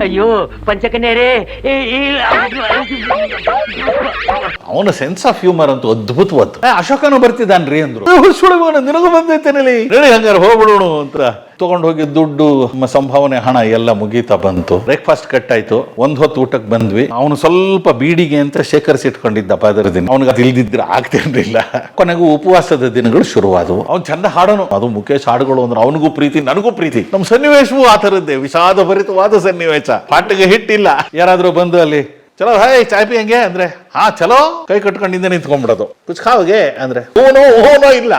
ಅಯ್ಯೋ ಪಂಚಕನ್ಯರೇ ಅವನ sense of humour ಅಂತೂ ಅದ್ಭುತವತ್ತು. ಅಶೋಕನು ಬರ್ತಿದ್ದಾನ್ರಿ ಅಂದ್ರು. ಸುಳಿವನ ನಿನಗೂ ಬಂದೈತೇನಲ್ಲಿ, ರೆಡಿ ಹಂಗಾರೆ ಹೋಗ್ಬಿಡೋಣ ಅಂತ ತಗೊಂಡು ಹೋಗಿ ದುಡ್ಡು ಸಂಭಾವನೆ ಹಣ ಎಲ್ಲ ಮುಗೀತಾ ಬಂತು. ಬ್ರೇಕ್ಫಾಸ್ಟ್ ಕಟ್ ಆಯ್ತು. ಒಂದ್ ಹೊತ್ತು ಊಟಕ್ಕೆ ಬಂದ್ವಿ. ಅವನು ಸ್ವಲ್ಪ ಬೀಡಿಗೆ ಅಂತ ಶೇಖರಿಸಿಟ್ಕೊಂಡಿದ್ದ ಪದರ ದಿನ. ಅವನಿಗೆ ಅದು ಇಲ್ದಿದ್ರೆ ಆಗ್ತಿರ್ಲಿಲ್ಲ. ಕೊನೆಗೂ ಉಪವಾಸದ ದಿನಗಳು ಶುರುವಾದವು. ಅವ್ನು ಚಂದ ಹಾಡೋನು. ಅದು ಮುಖೇಶ್ ಹಾಡುಗಳು ಅಂದ್ರೆ ಅವನಿಗೂ ಪ್ರೀತಿ ನನಗೂ ಪ್ರೀತಿ. ನಮ್ಮ ಸನ್ನಿವೇಶವೂ ಆ ಥರದ್ದೇ, ವಿಷಾದ ಭರಿತವಾದ ಸನ್ನಿವೇಶ. ಪಾಟಿಗೆ ಹಿಟ್ಟಿಲ್ಲ. ಯಾರಾದ್ರೂ ಬಂದು ಅಲ್ಲಿ ಚಲೋ ಹಾಯ್ ಚಾಯ್ ಪಿ ಹಂಗೆ ಅಂದ್ರೆ ಹಾ ಚಲೋ ಕೈ ಕಟ್ಕೊಂಡಿಂದ ನಿಂತ್ಕೊಂಡ್ಬಿಡೋದು. ಕುಚ್ ಖಾವ್ಗೆ ಅಂದ್ರೆ ಓನೋ ಓನೋ ಇಲ್ಲ.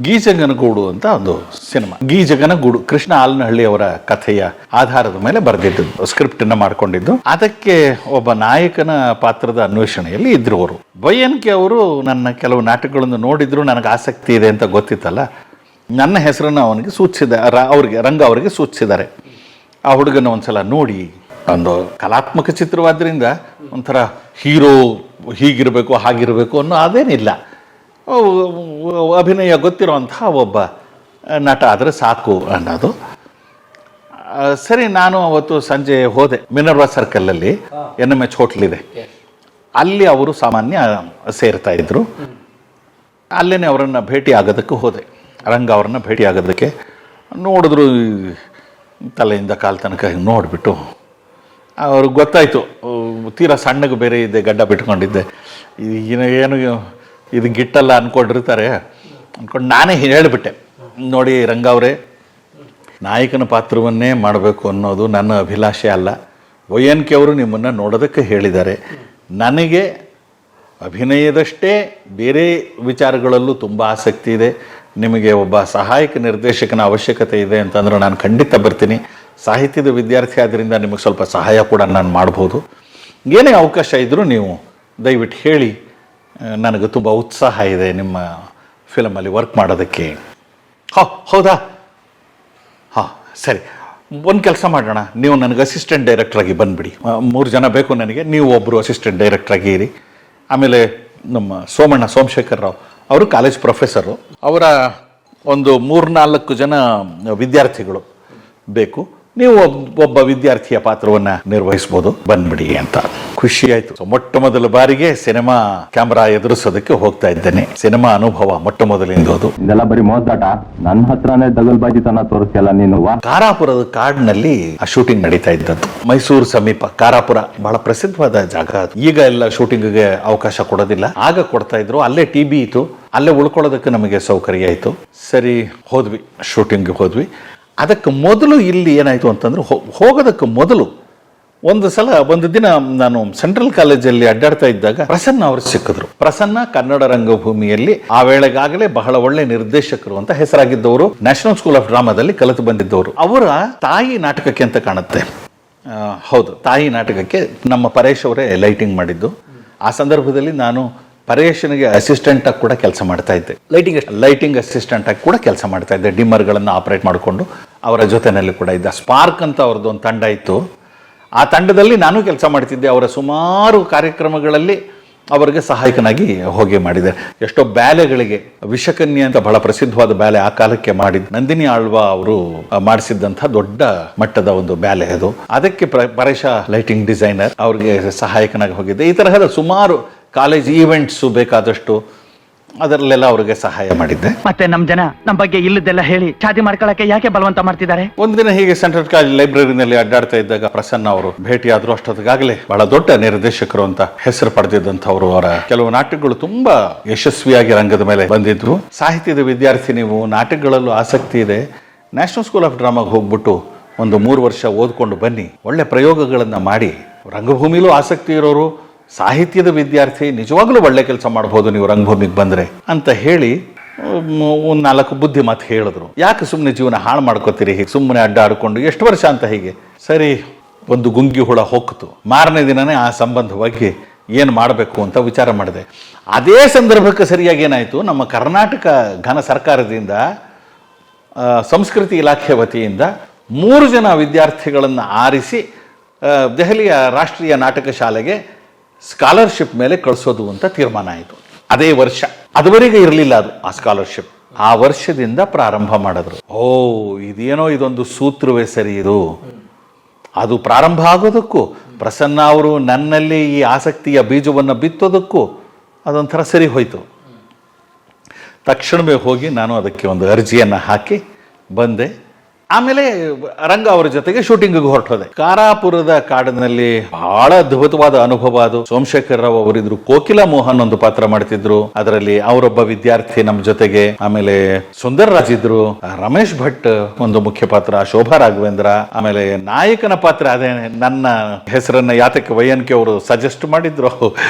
ಗೀಜಗನಗೂಡು ಅಂತ ಒಂದು ಸಿನಿಮಾ. ಗೀಜಗನಗೂಡು ಕೃಷ್ಣ ಆಲನಹಳ್ಳಿ ಅವರ ಕಥೆಯ ಆಧಾರದ ಮೇಲೆ ಬರೆದಿದ್ದು, ಸ್ಕ್ರಿಪ್ಟ್ ಅನ್ನ ಮಾಡ್ಕೊಂಡಿದ್ದು. ಅದಕ್ಕೆ ಒಬ್ಬ ನಾಯಕನ ಪಾತ್ರದ ಅನ್ವೇಷಣೆಯಲ್ಲಿ ಇದ್ರು ಅವರು. ಬಯ್ಯನ್ಕೆ ಅವರು ನನ್ನ ಕೆಲವು ನಾಟಕಗಳನ್ನು ನೋಡಿದ್ರು, ನನಗೆ ಆಸಕ್ತಿ ಇದೆ ಅಂತ ಗೊತ್ತಿತ್ತಲ್ಲ, ನನ್ನ ಹೆಸರನ್ನು ಅವನಿಗೆ ಸೂಚಿಸಿದ ರಂಗ ಅವರಿಗೆ ಸೂಚಿಸಿದ್ದಾರೆ. ಆ ಹುಡುಗನ ಒಂದ್ಸಲ ನೋಡಿ, ಒಂದು ಕಲಾತ್ಮಕ ಚಿತ್ರವಾದ್ರಿಂದ ಒಂಥರ ಹೀರೋ ಹೀಗಿರಬೇಕು ಹಾಗಿರಬೇಕು ಅನ್ನೋ ಅದೇನಿಲ್ಲ, ಅಭಿನಯ ಗೊತ್ತಿರೋಂತಹ ಒಬ್ಬ ನಟ ಆದರೆ ಸಾಕು ಅನ್ನೋದು. ಸರಿ, ನಾನು ಅವತ್ತು ಸಂಜೆ ಹೋದೆ. ಮಿನರ್ವಾ ಸರ್ಕಲಲ್ಲಿ NMH ಹೋಟ್ಲಿದೆ, ಅಲ್ಲಿ ಅವರು ಸಾಮಾನ್ಯ ಸೇರ್ತಾ ಇದ್ರು. ಅಲ್ಲೇ ಅವರನ್ನು ಭೇಟಿ ಆಗೋದಕ್ಕೆ ಹೋದೆ. ರಂಗ ಅವ್ರನ್ನ ಭೇಟಿ ಆಗೋದಕ್ಕೆ ನೋಡಿದ್ರು, ತಲೆಯಿಂದ ಕಾಲು ತನಕ ನೋಡಿಬಿಟ್ಟು ಅವ್ರಿಗೆ ಗೊತ್ತಾಯಿತು ತೀರಾ ಸಣ್ಣಗೆ ಬೇರೆ ಇದ್ದೆ, ಗಡ್ಡ ಬಿಟ್ಕೊಂಡಿದ್ದೆ. ಏನು ಇದು ಗಿಟ್ಟಲ್ಲ ಅಂದ್ಕೊಂಡಿರ್ತಾರೆ ಅಂದ್ಕೊಂಡು ನಾನೇ ಹೇಳಿಬಿಟ್ಟೆ, ನೋಡಿ ರಂಗ ಅವರೇ, ನಾಯಕನ ಪಾತ್ರವನ್ನೇ ಮಾಡಬೇಕು ಅನ್ನೋದು ನನ್ನ ಅಭಿಲಾಷೆ ಅಲ್ಲ. ವೈಎನ್ಕೆ ಅವರು ನಿಮ್ಮನ್ನು ನೋಡೋದಕ್ಕೆ ಹೇಳಿದ್ದಾರೆ. ನನಗೆ ಅಭಿನಯದಷ್ಟೇ ಬೇರೆ ವಿಚಾರಗಳಲ್ಲೂ ತುಂಬ ಆಸಕ್ತಿ ಇದೆ. ನಿಮಗೆ ಒಬ್ಬ ಸಹಾಯಕ ನಿರ್ದೇಶಕನ ಅವಶ್ಯಕತೆ ಇದೆ ಅಂತಂದ್ರೆ ನಾನು ಖಂಡಿತ ಬರ್ತೀನಿ. ಸಾಹಿತ್ಯದ ವಿದ್ಯಾರ್ಥಿ ಆದ್ದರಿಂದ ನಿಮಗೆ ಸ್ವಲ್ಪ ಸಹಾಯ ಕೂಡ ನಾನು ಮಾಡ್ಬೋದು. ಏನೇ ಅವಕಾಶ ಇದ್ದರೂ ನೀವು ದಯವಿಟ್ಟು ಹೇಳಿ, ನನಗೆ ತುಂಬ ಉತ್ಸಾಹ ಇದೆ ನಿಮ್ಮ ಫಿಲಮಲ್ಲಿ ವರ್ಕ್ ಮಾಡೋದಕ್ಕೆ. ಹೌದಾ? ಹಾಂ ಸರಿ, ಒಂದು ಕೆಲಸ ಮಾಡೋಣ, ನೀವು ನನಗೆ ಅಸಿಸ್ಟೆಂಟ್ ಡೈರೆಕ್ಟ್ರಾಗಿ ಬಂದುಬಿಡಿ. 3 ಜನ ಬೇಕು ನನಗೆ, ನೀವು ಒಬ್ಬರು ಅಸಿಸ್ಟೆಂಟ್ ಡೈರೆಕ್ಟ್ರಾಗಿ ಇರಿ. ಆಮೇಲೆ ನಮ್ಮ ಸೋಮಶೇಖರ್ ರಾವ್ ಅವರು ಕಾಲೇಜ್ ಪ್ರೊಫೆಸರು, ಅವರ ಒಂದು 3-4 ಜನ ವಿದ್ಯಾರ್ಥಿಗಳು ಬೇಕು. ನೀವು ಒಬ್ಬ ವಿದ್ಯಾರ್ಥಿಯ ಪಾತ್ರವನ್ನು ನಿರ್ವಹಿಸ್ಬೋದು, ಬಂದ್ಬಿಡಿ ಅಂತ. ಖುಷಿ ಆಯಿತು. ಮೊಟ್ಟ ಮೊದಲ ಬಾರಿಗೆ ಸಿನಿಮಾ ಕ್ಯಾಮ್ರಾ ಎದುರಿಸೋದಕ್ಕೆ ಹೋಗ್ತಾ ಇದ್ದೇನೆ. ಸಿನಿಮಾ ಅನುಭವ ಮೊಟ್ಟ ಮೊದಲಿಂದ ಅದು. ಇದೆಲ್ಲ ಬರೀ ಮೋಸಾಟ, ನನ್ನ ಹತ್ರನೇ ದಗಲ್ಬಾಜಿತನ ತೋರಿಸ್ತಿಲ್ಲ ನೀನು. ಕಾರಾಪುರದ ಕಾಡಿನಲ್ಲಿ ಆ ಶೂಟಿಂಗ್ ನಡೀತಾ ಇದ್ದದ್ದು. ಮೈಸೂರು ಸಮೀಪ ಕಾರಾಪುರ ಬಹಳ ಪ್ರಸಿದ್ಧವಾದ ಜಾಗ ಅದು. ಈಗ ಎಲ್ಲ ಶೂಟಿಂಗ್ಗೆ ಅವಕಾಶ ಕೊಡೋದಿಲ್ಲ, ಆಗ ಕೊಡ್ತಾ ಇದ್ರು. ಅಲ್ಲೇ TB ಇತ್ತು, ಅಲ್ಲೇ ಉಳ್ಕೊಳ್ಳೋದಕ್ಕೆ ನಮಗೆ ಸೌಕರ್ಯ ಆಯಿತು. ಸರಿ ಹೋದ್ವಿ, ಶೂಟಿಂಗ್ಗೆ ಹೋದ್ವಿ. ಅದಕ್ಕೆ ಮೊದಲು ಇಲ್ಲಿ ಏನಾಯಿತು ಅಂತಂದ್ರೆ, ಹೋಗೋದಕ್ಕೆ ಮೊದಲು ಒಂದು ದಿನ ನಾನು ಸೆಂಟ್ರಲ್ ಕಾಲೇಜಲ್ಲಿ ಅಡ್ಡಾಡ್ತಾ ಇದ್ದಾಗ ಪ್ರಸನ್ನ ಅವರು ಸಿಕ್ಕಿದ್ರು. ಪ್ರಸನ್ನ ಕನ್ನಡ ರಂಗಭೂಮಿಯಲ್ಲಿ ಆ ವೇಳೆಗಾಗಲೇ ಬಹಳ ಒಳ್ಳೆ ನಿರ್ದೇಶಕರು ಅಂತ ಹೆಸರಾಗಿದ್ದವರು. ನ್ಯಾಷನಲ್ ಸ್ಕೂಲ್ ಆಫ್ ಡ್ರಾಮಾದಲ್ಲಿ ಕಲಿತು ಬಂದಿದ್ದವರು. ಅವರ ತಾಯಿ ನಾಟಕಕ್ಕೆ ಅಂತ ಕಾಣುತ್ತೆ. ಹೌದು, ತಾಯಿ ನಾಟಕಕ್ಕೆ ನಮ್ಮ ಪರೇಶ್ ಅವರೇ ಲೈಟಿಂಗ್ ಮಾಡಿದ್ದು. ಆ ಸಂದರ್ಭದಲ್ಲಿ ನಾನು ಪರೇಶನಿಗೆ ಅಸಿಸ್ಟೆಂಟ್ ಆಗಿ ಕೂಡ ಕೆಲಸ ಮಾಡ್ತಾ ಇದ್ದೆ. ಲೈಟಿಂಗ್ ಅಸಿಸ್ಟೆಂಟ್ ಆಗಿ ಕೂಡ ಕೆಲಸ ಮಾಡ್ತಾ ಇದ್ದೆ. ಡಿಮ್ಮರ್ಗಳನ್ನು ಆಪರೇಟ್ ಮಾಡಿಕೊಂಡು ಅವರ ಜೊತೆಯಲ್ಲಿ ಕೂಡ ಇದ್ದ. ಸ್ಪಾರ್ಕ್ ಅಂತ ಅವ್ರದ್ದು ಒಂದು ತಂಡ ಇತ್ತು. ಆ ತಂಡದಲ್ಲಿ ನಾನು ಕೆಲಸ ಮಾಡ್ತಿದ್ದೆ. ಅವರ ಸುಮಾರು ಕಾರ್ಯಕ್ರಮಗಳಲ್ಲಿ ಅವರಿಗೆ ಸಹಾಯಕನಾಗಿ ಹೋಗಿ ಮಾಡಿದೆ. ಎಷ್ಟೋ ಬ್ಯಾಲೆಗಳಿಗೆ, ವಿಷಕನ್ಯೆ ಅಂತ ಬಹಳ ಪ್ರಸಿದ್ಧವಾದ ಬ್ಯಾಲೆ ಆ ಕಾಲಕ್ಕೆ ಮಾಡಿದ್ದು, ನಂದಿನಿ ಆಳ್ವಾ ಅವರು ಮಾಡಿಸಿದ್ದಂಥ ದೊಡ್ಡ ಮಟ್ಟದ ಒಂದು ಬ್ಯಾಲೆ ಅದು. ಅದಕ್ಕೆ ಪರೇಶ ಲೈಟಿಂಗ್ ಡಿಸೈನರ್, ಅವ್ರಿಗೆ ಸಹಾಯಕನಾಗಿ ಹೋಗಿದ್ದೆ. ಈ ತರಹದ ಸುಮಾರು ಕಾಲೇಜ್ ಈವೆಂಟ್ಸು ಬೇಕಾದಷ್ಟು ಅದರಲ್ಲೆಲ್ಲ ಅವ್ರಿಗೆ ಸಹಾಯ ಮಾಡಿದ್ದೆ. ಮತ್ತೆ ನಮ್ಮ ಜನ ನಮ್ಮ ಬಗ್ಗೆ ಇಲ್ಲದೆಲ್ಲ ಹೇಳಿ ಚಾದಿ ಮಾಡ್ಕೊಳ್ಳಕ್ಕೆ ಯಾಕೆ ಬಲವಂತ ಮಾಡ್ತಿದ್ದಾರೆ? ಒಂದಿನ ಹೀಗೆ ಸೆಂಟ್ರಲ್ ಕಾಲೇಜ್ ಲೈಬ್ರರಿನಲ್ಲಿ ಅಡ್ಡಾಡ್ತಾ ಇದ್ದಾಗ ಪ್ರಸನ್ನ ಅವರು ಭೇಟಿಯಾದ್ರು. ಅಷ್ಟೊತ್ತಿಗಾಗಲೇ ಬಹಳ ದೊಡ್ಡ ನಿರ್ದೇಶಕರು ಅಂತ ಹೆಸರು ಪಡೆದಿದ್ದಂಥವ್ರು. ಅವರ ಕೆಲವು ನಾಟಕಗಳು ತುಂಬಾ ಯಶಸ್ವಿಯಾಗಿ ರಂಗದ ಮೇಲೆ ಬಂದಿದ್ರು. ಸಾಹಿತ್ಯದ ವಿದ್ಯಾರ್ಥಿ ನೀವು, ನಾಟಕಗಳಲ್ಲೂ ಆಸಕ್ತಿ ಇದೆ, ನ್ಯಾಷನಲ್ ಸ್ಕೂಲ್ ಆಫ್ ಡ್ರಾಮಾಗೆ ಹೋಗ್ಬಿಟ್ಟು ಒಂದು 3 ವರ್ಷ ಓದ್ಕೊಂಡು ಬನ್ನಿ, ಒಳ್ಳೆ ಪ್ರಯೋಗಗಳನ್ನು ಮಾಡಿ. ರಂಗಭೂಮಿಲೂ ಆಸಕ್ತಿ ಇರೋರು, ಸಾಹಿತ್ಯದ ವಿದ್ಯಾರ್ಥಿ, ನಿಜವಾಗ್ಲೂ ಒಳ್ಳೆ ಕೆಲಸ ಮಾಡ್ಬೋದು ನೀವು ರಂಗಭೂಮಿಗೆ ಬಂದರೆ ಅಂತ ಹೇಳಿ ಒಂದು 4 ಬುದ್ಧಿ ಮಾತು ಹೇಳಿದ್ರು. ಯಾಕೆ ಸುಮ್ಮನೆ ಜೀವನ ಹಾಳು ಮಾಡ್ಕೋತೀರಿ, ಹೀಗೆ ಸುಮ್ಮನೆ ಅಡ್ಡಾಡ್ಕೊಂಡು ಎಷ್ಟು ವರ್ಷ ಅಂತ ಹೀಗೆ. ಸರಿ, ಒಂದು ಗುಂಗಿ ಹುಳ ಹೋಗ್ತು. ಮಾರನೇ ದಿನನೇ ಆ ಸಂಬಂಧವಾಗಿ ಏನು ಮಾಡಬೇಕು ಅಂತ ವಿಚಾರ ಮಾಡಿದೆ. ಅದೇ ಸಂದರ್ಭಕ್ಕೆ ಸರಿಯಾಗಿ ಏನಾಯಿತು, ನಮ್ಮ ಕರ್ನಾಟಕ ಘನ ಸರ್ಕಾರದಿಂದ ಸಂಸ್ಕೃತಿ ಇಲಾಖೆ ವತಿಯಿಂದ 3 ಜನ ವಿದ್ಯಾರ್ಥಿಗಳನ್ನು ಆರಿಸಿ ದೆಹಲಿಯ ರಾಷ್ಟ್ರೀಯ ನಾಟಕ ಶಾಲೆಗೆ ಸ್ಕಾಲರ್ಶಿಪ್ ಮೇಲೆ ಕಳಿಸೋದು ಅಂತ ತೀರ್ಮಾನ ಆಯಿತು. ಅದೇ ವರ್ಷ, ಅದುವರೆಗೆ ಇರಲಿಲ್ಲ ಅದು ಆ ಸ್ಕಾಲರ್ಶಿಪ್. ಆ ವರ್ಷದಿಂದ ಪ್ರಾರಂಭ ಮಾಡಿದ್ರು. ಇದೇನೋ ಇದೊಂದು ಸೂತ್ರವೇ ಸರಿ ಇದು. ಅದು ಪ್ರಾರಂಭ ಆಗೋದಕ್ಕೂ ಪ್ರಸನ್ನ ಅವರು ನನ್ನಲ್ಲಿ ಈ ಆಸಕ್ತಿಯ ಬೀಜವನ್ನು ಬಿತ್ತೋದಕ್ಕೂ ಅದೊಂಥರ ಸರಿ ಹೋಯಿತು. ತಕ್ಷಣವೇ ಹೋಗಿ ನಾನು ಅದಕ್ಕೆ ಒಂದು ಅರ್ಜಿಯನ್ನು ಹಾಕಿ ಬಂದೆ. ಆಮೇಲೆ ರಂಗ ಅವರ ಜೊತೆಗೆ ಶೂಟಿಂಗಿಗೆ ಹೊರಟೋದೆ. ಕಾರಾಪುರದ ಕಾಡಿನಲ್ಲಿ ಬಹಳ ಅದ್ಭುತವಾದ ಅನುಭವ ಅದು. ಸೋಮಶೇಖರ್ ರಾವ್ ಅವರಿದ್ರು, ಕೋಕಿಲಾ ಮೋಹನ್ ಒಂದು ಪಾತ್ರ ಮಾಡ್ತಿದ್ರು, ಅದರಲ್ಲಿ ಅವರೊಬ್ಬ ವಿದ್ಯಾರ್ಥಿ ನಮ್ಮ ಜೊತೆಗೆ. ಆಮೇಲೆ ಸುಂದರ್ ರಾಜ್ ಇದ್ರು, ರಮೇಶ್ ಭಟ್ ಒಂದು ಮುಖ್ಯ ಪಾತ್ರ, ಶೋಭಾ ರಾಘವೇಂದ್ರ. ಆಮೇಲೆ ನಾಯಕನ ಪಾತ್ರ ಅದೇ ನನ್ನ ಹೆಸರನ್ನ ಯಾತಕ್ಕೆ ವೈಎನ್ಕೆ ಅವರು ಸಜೆಸ್ಟ್ ಮಾಡಿದ್ರು,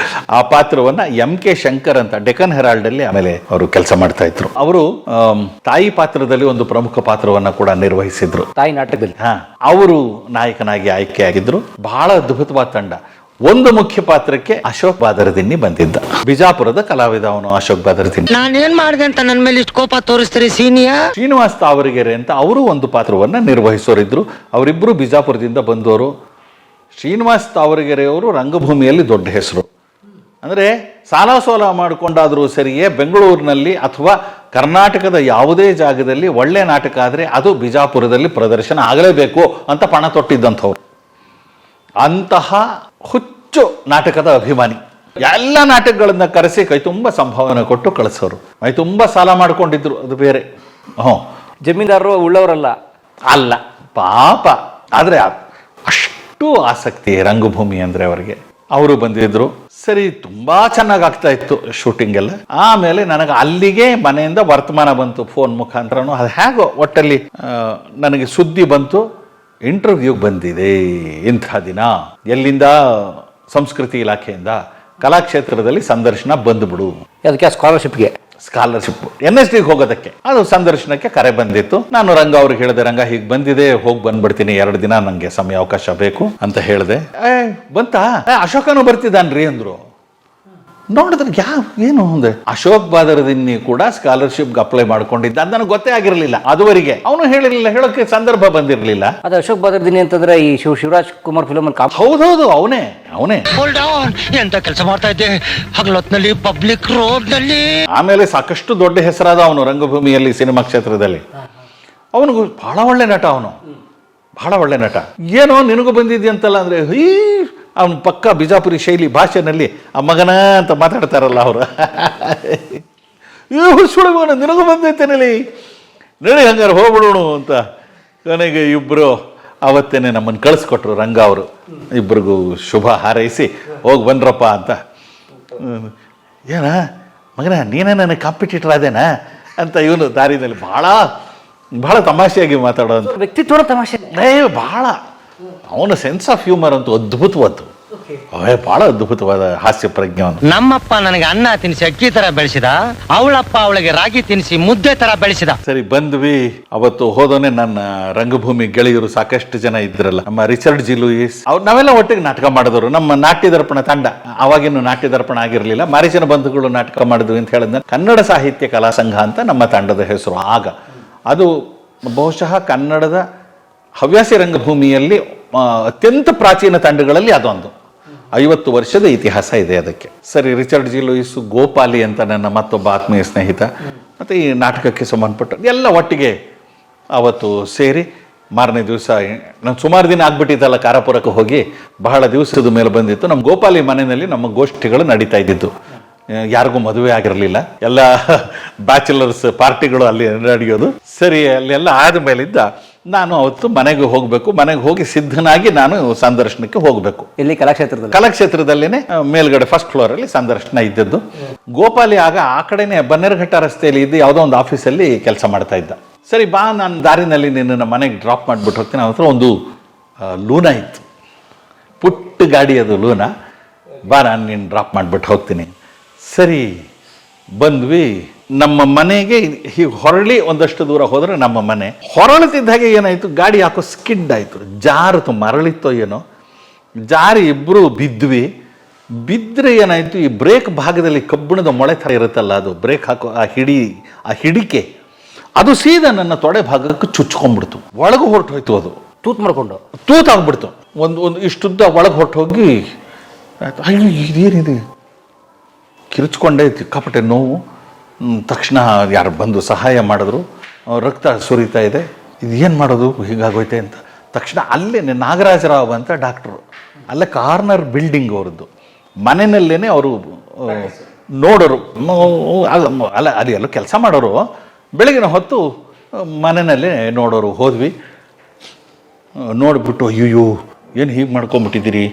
ಆ ಪಾತ್ರವನ್ನ MK ಶಂಕರ್ ಅಂತ ಡೆಕ್ಕನ್ ಹೆರಾಲ್ಡ್ ಅಲ್ಲಿ ಆಮೇಲೆ ಅವರು ಕೆಲಸ ಮಾಡ್ತಾ ಇದ್ರು. ಅವರು ತಾಯಿ ಪಾತ್ರದಲ್ಲಿ ಒಂದು ಪ್ರಮುಖ ಪಾತ್ರವನ್ನ ಕೂಡ ನಿರ್ವಹಿಸಿದ್ರು ತಾಯಿ ನಾಟಕದಲ್ಲಿ. ಅವರು ನಾಯಕನಾಗಿ ಆಯ್ಕೆಯಾಗಿದ್ರು. ಬಹಳ ಅದ್ಭುತವಾದ ತಂಡ. ಒಂದು ಮುಖ್ಯ ಪಾತ್ರಕ್ಕೆ ಅಶೋಕ್ ಬಾದರದಿನ್ನಿ ಬಂದಿದ್ದ, ಬಿಜಾಪುರದ ಕಲಾವಿದ ಅವನು. ಅಶೋಕ್ ಬಾದರದಿನ್ನಿ ನಾನೇನ್ ಮಾಡಿದೆ ಅಂತ ನನ್ನ ಮೇಲೆ ಇಷ್ಟು ಕೋಪ ತೋರಿಸ್ತೀರಿ ಸೀನಿಯರ್? ಶ್ರೀನಿವಾಸ್ ತಾವರಿಗೆರೆ ಅಂತ ಅವರು ಒಂದು ಪಾತ್ರವನ್ನ ನಿರ್ವಹಿಸೋರಿದ್ರು. ಅವರಿಬ್ರು ಬಿಜಾಪುರದಿಂದ ಬಂದವರು. ಶ್ರೀನಿವಾಸ್ ತಾವರಿಗೆರೆ ಅವರು ರಂಗಭೂಮಿಯಲ್ಲಿ ದೊಡ್ಡ ಹೆಸರು. ಅಂದರೆ ಸಾಲ ಸೋಲ ಮಾಡಿಕೊಂಡಾದರೂ ಸರಿಯೇ ಬೆಂಗಳೂರಿನಲ್ಲಿ ಅಥವಾ ಕರ್ನಾಟಕದ ಯಾವುದೇ ಜಾಗದಲ್ಲಿ ಒಳ್ಳೆ ನಾಟಕ ಆದರೆ ಅದು ಬಿಜಾಪುರದಲ್ಲಿ ಪ್ರದರ್ಶನ ಆಗಲೇಬೇಕು ಅಂತ ಪಣ ತೊಟ್ಟಿದ್ದಂಥವ್ರು. ಅಂತಹ ಹುಚ್ಚು ನಾಟಕದ ಅಭಿಮಾನಿ. ಎಲ್ಲ ನಾಟಕಗಳನ್ನ ಕರೆಸಿ ಕೈ ತುಂಬ ಸಂಭಾವನೆ ಕೊಟ್ಟು ಕಳಿಸೋರು. ಮೈ ತುಂಬ ಸಾಲ ಮಾಡ್ಕೊಂಡಿದ್ರು, ಅದು ಬೇರೆ. ಜಮೀನ್ದಾರರು ಉಳ್ಳವರಲ್ಲ ಅಲ್ಲ ಪಾಪ. ಆದರೆ ಅಷ್ಟು ಆಸಕ್ತಿ ರಂಗಭೂಮಿ ಅಂದರೆ ಅವರಿಗೆ. ಅವರು ಬಂದಿದ್ರು. ಸರಿ, ತುಂಬಾ ಚೆನ್ನಾಗಿ ಆಗ್ತಾ ಇತ್ತು ಶೂಟಿಂಗ್ ಎಲ್ಲ. ಆಮೇಲೆ ನನಗೆ ಅಲ್ಲಿಗೆ ಮನೆಯಿಂದ ವರ್ತಮಾನ ಬಂತು, ಫೋನ್ ಮುಖಾಂತರನು. ಅದು ಹೇಗೋ ಒಟ್ಟಲ್ಲಿ ನನಗೆ ಸುದ್ದಿ ಬಂತು, ಇಂಟರ್ವ್ಯೂಗೆ ಬಂದಿದೆ ಇಂಥ ದಿನ. ಎಲ್ಲಿಂದ? ಸಂಸ್ಕೃತಿ ಇಲಾಖೆಯಿಂದ. ಕಲಾಕ್ಷೇತ್ರದಲ್ಲಿ ಸಂದರ್ಶನ ಬಂದ್ಬಿಡು. ಅದಕ್ಕೆ ಸ್ಕಾಲರ್ಶಿಪ್ಗೆ NSD ಹೋಗೋದಕ್ಕೆ ಅದು ಸಂದರ್ಶನಕ್ಕೆ ಕರೆ ಬಂದಿತ್ತು. ನಾನು ರಂಗ ಅವ್ರಿಗೆ ಹೇಳಿದೆ, ರಂಗ ಹೀಗೆ ಬಂದಿದೆ, ಹೋಗಿ ಬಂದ್ಬಿಡ್ತೀನಿ, 2 ದಿನ ನನಗೆ ಸಮಯ ಅವಕಾಶ ಬೇಕು ಅಂತ ಹೇಳಿದೆ. ಬಂತಾ? ಅಶೋಕನು ಬರ್ತಿದ್ದಾನ್ರಿ ಅಂದ್ರು. ನೋಡಿದ್ರೆ ಏನು ಅಂದ್ರೆ ಅಶೋಕ್ ಬಾದರದಿನ್ನಿ ಕೂಡ ಸ್ಕಾಲರ್ಶಿಪ್ಗೆ ಅಪ್ಲೈ ಮಾಡ್ಕೊಂಡಿದ್ದ. ಅದು ನನಗೆ ಗೊತ್ತೇ ಆಗಿರಲಿಲ್ಲ ಅದುವರೆಗೆ. ಅವನು ಹೇಳಿರಲಿಲ್ಲ, ಹೇಳೋಕೆ ಸಂದರ್ಭ ಬಂದಿರಲಿಲ್ಲ. ಅದು ಅಶೋಕ್ ಬಾದರದಿನ್ನಿ ಅಂತಂದ್ರೆ ಈ ಶಿವರಾಜ್ ಕುಮಾರ್ ಫಿಲಮ್. ಹೌದೌದು, ಅವನೇ. ಎಂತ ಕೆಲಸ ಮಾಡ್ತಾ ಇದ್ದೆ ಹಗಲೊತ್ನಲ್ಲಿ ಪಬ್ಲಿಕ್ ರೋಡ್ ನಲ್ಲಿ. ಆಮೇಲೆ ಸಾಕಷ್ಟು ದೊಡ್ಡ ಹೆಸರಾದ ಅವನು ರಂಗಭೂಮಿಯಲ್ಲಿ, ಸಿನಿಮಾ ಕ್ಷೇತ್ರದಲ್ಲಿ. ಅವನಿಗೂ ಬಹಳ ಒಳ್ಳೆ ನಟ, ಅವನು ಬಹಳ ಒಳ್ಳೆ ನಟ. ಏನೋ ನಿನಗೂ ಬಂದಿದ್ಯಂತಲ್ಲ ಅಂದ್ರೆ, ಅವನು ಪಕ್ಕ ಬಿಜಾಪುರಿ ಶೈಲಿ ಭಾಷೆನಲ್ಲಿ ಆ ಮಗನ ಅಂತ ಮಾತಾಡ್ತಾರಲ್ಲ ಅವರು. ಸುಳ್ಳು ಮಗನ ನಿನಗೂ ಬಂದೈತೇನಲ್ಲಿ, ನಡಿ ಹಂಗಾರೆ ಹೋಗ್ಬಿಡೋಣ ಅಂತ. ಕೊನೆಗೆ ಇಬ್ಬರು ಅವತ್ತೇನೆ ನಮ್ಮನ್ನು ಕಳಿಸ್ಕೊಟ್ರು ರಂಗ ಅವರು. ಇಬ್ಬರಿಗೂ ಶುಭ ಹಾರೈಸಿ ಹೋಗಿ ಬಂದ್ರಪ್ಪ ಅಂತ. ಏನ ಮಗನ ನೀನೇ ನನಗೆ ಕಾಂಪಿಟೇಟರ್ ಅದೇನಾ ಅಂತ ಇವನು ದಾರಿನಲ್ಲಿ ಬಹಳ ತಮಾಷೆಯಾಗಿ ಮಾತಾಡೋದು. ವ್ಯಕ್ತಿತ್ವ ತಮಾಷೆ ಬಹಳ. ಅವನ ಸೆನ್ಸ್ ಆಫ್ ಹ್ಯೂಮರ್ ಅಂತೂ ಅದ್ಭುತವಾದ್ದು. ಬಹಳ ಅದ್ಭುತವಾದ ಹಾಸ್ಯ ಪ್ರಜ್ಞೆ. ನಮ್ಮಪ್ಪ ನನಗೆ ಅನ್ನ ತಿನ್ನಿಸಿ ಅಕ್ಕಿ ತರ ಬೆಳೆಸಿದ, ಅವಳಪ್ಪ ಅವಳಿಗೆ ರಾಗಿ ತಿನ್ನಿಸಿ ಮುದ್ದೆ ತರ ಬೆಳೆಸಿದ. ಸರಿ, ಬಂದ್ವಿ. ಅವತ್ತು ಹೋದೋನೆ ನನ್ನ ರಂಗಭೂಮಿ ಗೆಳೆಯರು ಸಾಕಷ್ಟು ಜನ ಇದ್ರಲ್ಲ. ನಮ್ಮ ರಿಚರ್ಡ್ ಜಿ ಲೂಯಿಸ್ ಅವ್ರು, ನಾವೆಲ್ಲ ಒಟ್ಟಿಗೆ ನಾಟಕ ಮಾಡಿದವರು. ನಮ್ಮ ನಾಟ್ಯ ದರ್ಪಣ ತಂಡ, ಅವಾಗಿನ್ನು ನಾಟ್ಯ ದರ್ಪಣ ಆಗಿರಲಿಲ್ಲ, ಮಾರಿಜನ ಬಂಧುಗಳು ನಾಟಕ ಮಾಡಿದ್ವಿ ಅಂತ ಹೇಳಿದ ಕನ್ನಡ ಸಾಹಿತ್ಯ ಕಲಾ ಸಂಘ ಅಂತ ನಮ್ಮ ತಂಡದ ಹೆಸರು. ಆಗ ಅದು ಬಹುಶಃ ಕನ್ನಡದ ಹವ್ಯಾಸಿ ರಂಗಭೂಮಿಯಲ್ಲಿ ಅತ್ಯಂತ ಪ್ರಾಚೀನ ತಂಡಗಳಲ್ಲಿ ಅದೊಂದು. 50 ವರ್ಷದ ಇತಿಹಾಸ ಇದೆ ಅದಕ್ಕೆ. ಸರಿ, ರಿಚರ್ಡ್ ಜಿ ಲೂಯಿಸ್, ಗೋಪಾಲಿ ಅಂತ ನನ್ನ ಮತ್ತೊಬ್ಬ ಆತ್ಮೀಯ ಸ್ನೇಹಿತ, ಮತ್ತು ಈ ನಾಟಕಕ್ಕೆ ಸಂಬಂಧಪಟ್ಟ ಎಲ್ಲ ಒಟ್ಟಿಗೆ ಅವತ್ತು ಸೇರಿ ಮಾರನೇ ದಿವಸ ನಾನು ಸುಮಾರು ದಿನ ಆಗ್ಬಿಟ್ಟಿದ್ದಲ್ಲ ಕಾರಾಪುರಕ್ಕೆ ಹೋಗಿ, ಬಹಳ ದಿವಸದ ಮೇಲೆ ಬಂದಿತ್ತು. ನಮ್ಮ ಗೋಪಾಲಿ ಮನೆಯಲ್ಲಿ ನಮ್ಮ ಗೋಷ್ಠಿಗಳು ನಡೀತಾ ಇದ್ದಿದ್ದು. ಯಾರಿಗೂ ಮದುವೆ ಆಗಿರಲಿಲ್ಲ, ಎಲ್ಲ ಬ್ಯಾಚುಲರ್ಸ್ ಪಾರ್ಟಿಗಳು ಅಲ್ಲಿ ನಡೆಯೋದು. ಸರಿ, ಅಲ್ಲೆಲ್ಲ ಆದಮೇಲಿದ್ದ ನಾನು ಅವತ್ತು ಮನೆಗೆ ಹೋಗಬೇಕು. ಮನೆಗೆ ಹೋಗಿ ಸಿದ್ಧನಾಗಿ ನಾನು ಸಂದರ್ಶನಕ್ಕೆ ಹೋಗಬೇಕು. ಇಲ್ಲಿ ಕಲಾಕ್ಷೇತ್ರದಲ್ಲೇನೆ ಮೇಲ್ಗಡೆ ಫಸ್ಟ್ ಫ್ಲೋರ್ ಅಲ್ಲಿ ಸಂದರ್ಶನ ಇದ್ದದ್ದು. ಗೋಪಾಲಿ ಆಗ ಆ ಕಡೆನೆ ಬನ್ನೇರಘಟ್ಟ ರಸ್ತೆಯಲ್ಲಿ ಇದ್ದು ಯಾವುದೋ ಒಂದು ಆಫೀಸಲ್ಲಿ ಕೆಲಸ ಮಾಡ್ತಾ ಇದ್ದ. ಸರಿ ಬಾ, ನಾನು ದಾರಿನಲ್ಲಿ ನಿನ್ನ ಮನೆಗೆ ಡ್ರಾಪ್ ಮಾಡಿಬಿಟ್ಟು ಹೋಗ್ತೀನಿ. ಅವನ ಹತ್ರ ಒಂದು ಲೂನಾ ಇತ್ತು, ಪುಟ್ಟ ಗಾಡಿ ಅದು ಲೂನಾ. ಬಾ, ನಾನು ನಿನ್ನ ಡ್ರಾಪ್ ಮಾಡಿಬಿಟ್ಟು ಹೋಗ್ತೀನಿ. ಸರಿ, ಬಂದ್ವಿ. ನಮ್ಮ ಮನೆಗೆ ಹೀಗೆ ಹೊರಳಿ ಒಂದಷ್ಟು ದೂರ ಹೋದ್ರೆ ನಮ್ಮ ಮನೆ. ಹೊರಳುತ್ತಿದ್ದ ಏನಾಯ್ತು, ಗಾಡಿ ಯಾಕೋ ಸ್ಕಿಡ್ ಆಯ್ತು, ಜಾರಿತು, ಮರಳಿತ್ತೋ ಏನೋ, ಜಾರಿ ಇಬ್ರು ಬಿದ್ವಿ. ಬಿದ್ದರೆ ಏನಾಯ್ತು, ಈ ಬ್ರೇಕ್ ಭಾಗದಲ್ಲಿ ಕಬ್ಬಿಣದ ಮೊಳೆ ಥರ ಇರುತ್ತಲ್ಲ, ಅದು ಬ್ರೇಕ್ ಹಾಕೋ ಆ ಹಿಡಿಕೆ ಅದು ಸೀದಾ ನನ್ನ ತೊಡೆ ಭಾಗಕ್ಕೆ ಚುಚ್ಕೊಂಡ್ಬಿಡ್ತು. ಒಳಗೆ ಹೊರಟು ಹೋಯ್ತು, ಅದು ತೂತಾಗ್ಬಿಡ್ತು. ಒಂದು ಇಷ್ಟುದ್ದ ಒಳಗೆ ಹೊರಟು ಹೋಗಿ ಅಯ್ಯೋ ಇದೇನಿದೆ, ಕಿರುಚ್ಕೊಂಡೆ, ಸಿಕ್ಕಾಪಟ್ಟೆ ನೋವು. ತಕ್ಷಣ ಯಾರು ಬಂದು ಸಹಾಯ ಮಾಡಿದ್ರು. ರಕ್ತ ಸುರಿತಾ ಇದೆ, ಇದು ಏನು ಮಾಡೋದು ಹೀಗಾಗೋಯ್ತೆ ಅಂತ. ತಕ್ಷಣ ಅಲ್ಲೇ ನಾಗರಾಜರಾವ್ ಅಂತ ಡಾಕ್ಟ್ರು, ಅಲ್ಲೇ ಕಾರ್ನರ್ ಬಿಲ್ಡಿಂಗ್ ಅವ್ರದ್ದು ಮನೆಯಲ್ಲೇ ಅವರು ನೋಡೋರು, ಅಲ್ಲ ಅಲ್ಲಿ ಎಲ್ಲೋ ಕೆಲಸ ಮಾಡೋರು. ಬೆಳಗಿನ ಹೊತ್ತು ಮನೆಯಲ್ಲೇ ನೋಡೋರು. ಹೋದ್ವಿ, ನೋಡಿಬಿಟ್ಟು ಅಯ್ಯೋ ಏನು ಹೀಗೆ ಮಾಡ್ಕೊಂಬಿಟ್ಟಿದ್ದೀರಿ,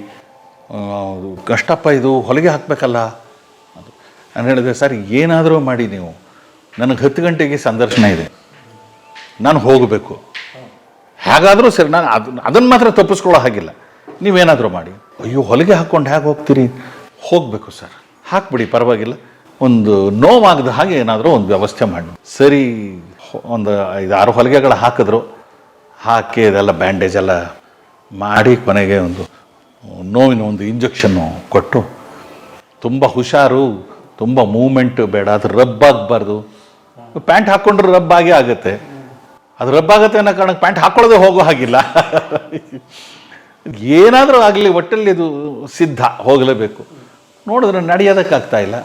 ಕಷ್ಟಪ್ಪ, ಇದು ಹೊಲಿಗೆ ಹಾಕಬೇಕಲ್ಲ. ಅದು ನಾನು ಹೇಳಿದೆ, ಸರ್ ಏನಾದರೂ ಮಾಡಿ ನೀವು, ನನಗೆ 10 ಗಂಟೆಗೆ ಸಂದರ್ಶನ ಇದೆ, ನಾನು ಹೋಗಬೇಕು, ಹೇಗಾದರೂ ಸರಿ, ನಾನು ಅದನ್ನು ಮಾತ್ರ ತಪ್ಪಿಸ್ಕೊಳ್ಳೋ ಹಾಗಿಲ್ಲ, ನೀವೇನಾದರೂ ಮಾಡಿ. ಅಯ್ಯೋ ಹೊಲಿಗೆ ಹಾಕ್ಕೊಂಡು ಹೇಗೆ ಹೋಗ್ತೀರಿ? ಹೋಗಬೇಕು ಸರ್, ಹಾಕ್ಬಿಡಿ ಪರವಾಗಿಲ್ಲ, ಒಂದು ನೋವಾಗದ ಹಾಗೆ ಏನಾದರೂ ಒಂದು ವ್ಯವಸ್ಥೆ ಮಾಡಿ. ಸರಿ, ಒಂದು 5-6 ಹೊಲಿಗೆಗಳು ಹಾಕಿದ್ರು. ಹಾಕಿ ಅದೆಲ್ಲ ಬ್ಯಾಂಡೇಜ್ ಎಲ್ಲ ಮಾಡಿ ಕೊನೆಗೆ ಒಂದು ನೋವಿನ ಒಂದು ಇಂಜೆಕ್ಷನ್ನು ಕೊಟ್ಟು, ತುಂಬ ಹುಷಾರು, ತುಂಬ ಮೂಮೆಂಟ್ ಬೇಡ, ಅದು ರಬ್ ಆಗಬಾರ್ದು. ಪ್ಯಾಂಟ್ ಹಾಕ್ಕೊಂಡ್ರೆ ರಬ್ ಆಗೇ ಆಗುತ್ತೆ, ಅದು ರಬ್ ಆಗುತ್ತೆ ಅನ್ನೋ ಕಾರಣಕ್ಕೆ ಪ್ಯಾಂಟ್ ಹಾಕ್ಕೊಳ್ಳೋದೇ ಹೋಗೋ ಹಾಗಿಲ್ಲ. ಏನಾದರೂ ಆಗಲಿ ಒಟ್ಟಲ್ಲಿ ಇದು ಸಿದ್ಧ, ಹೋಗಲೇಬೇಕು. ನೋಡಿದ್ರೆ ನಡೆಯೋದಕ್ಕಾಗ್ತಾ ಇಲ್ಲ.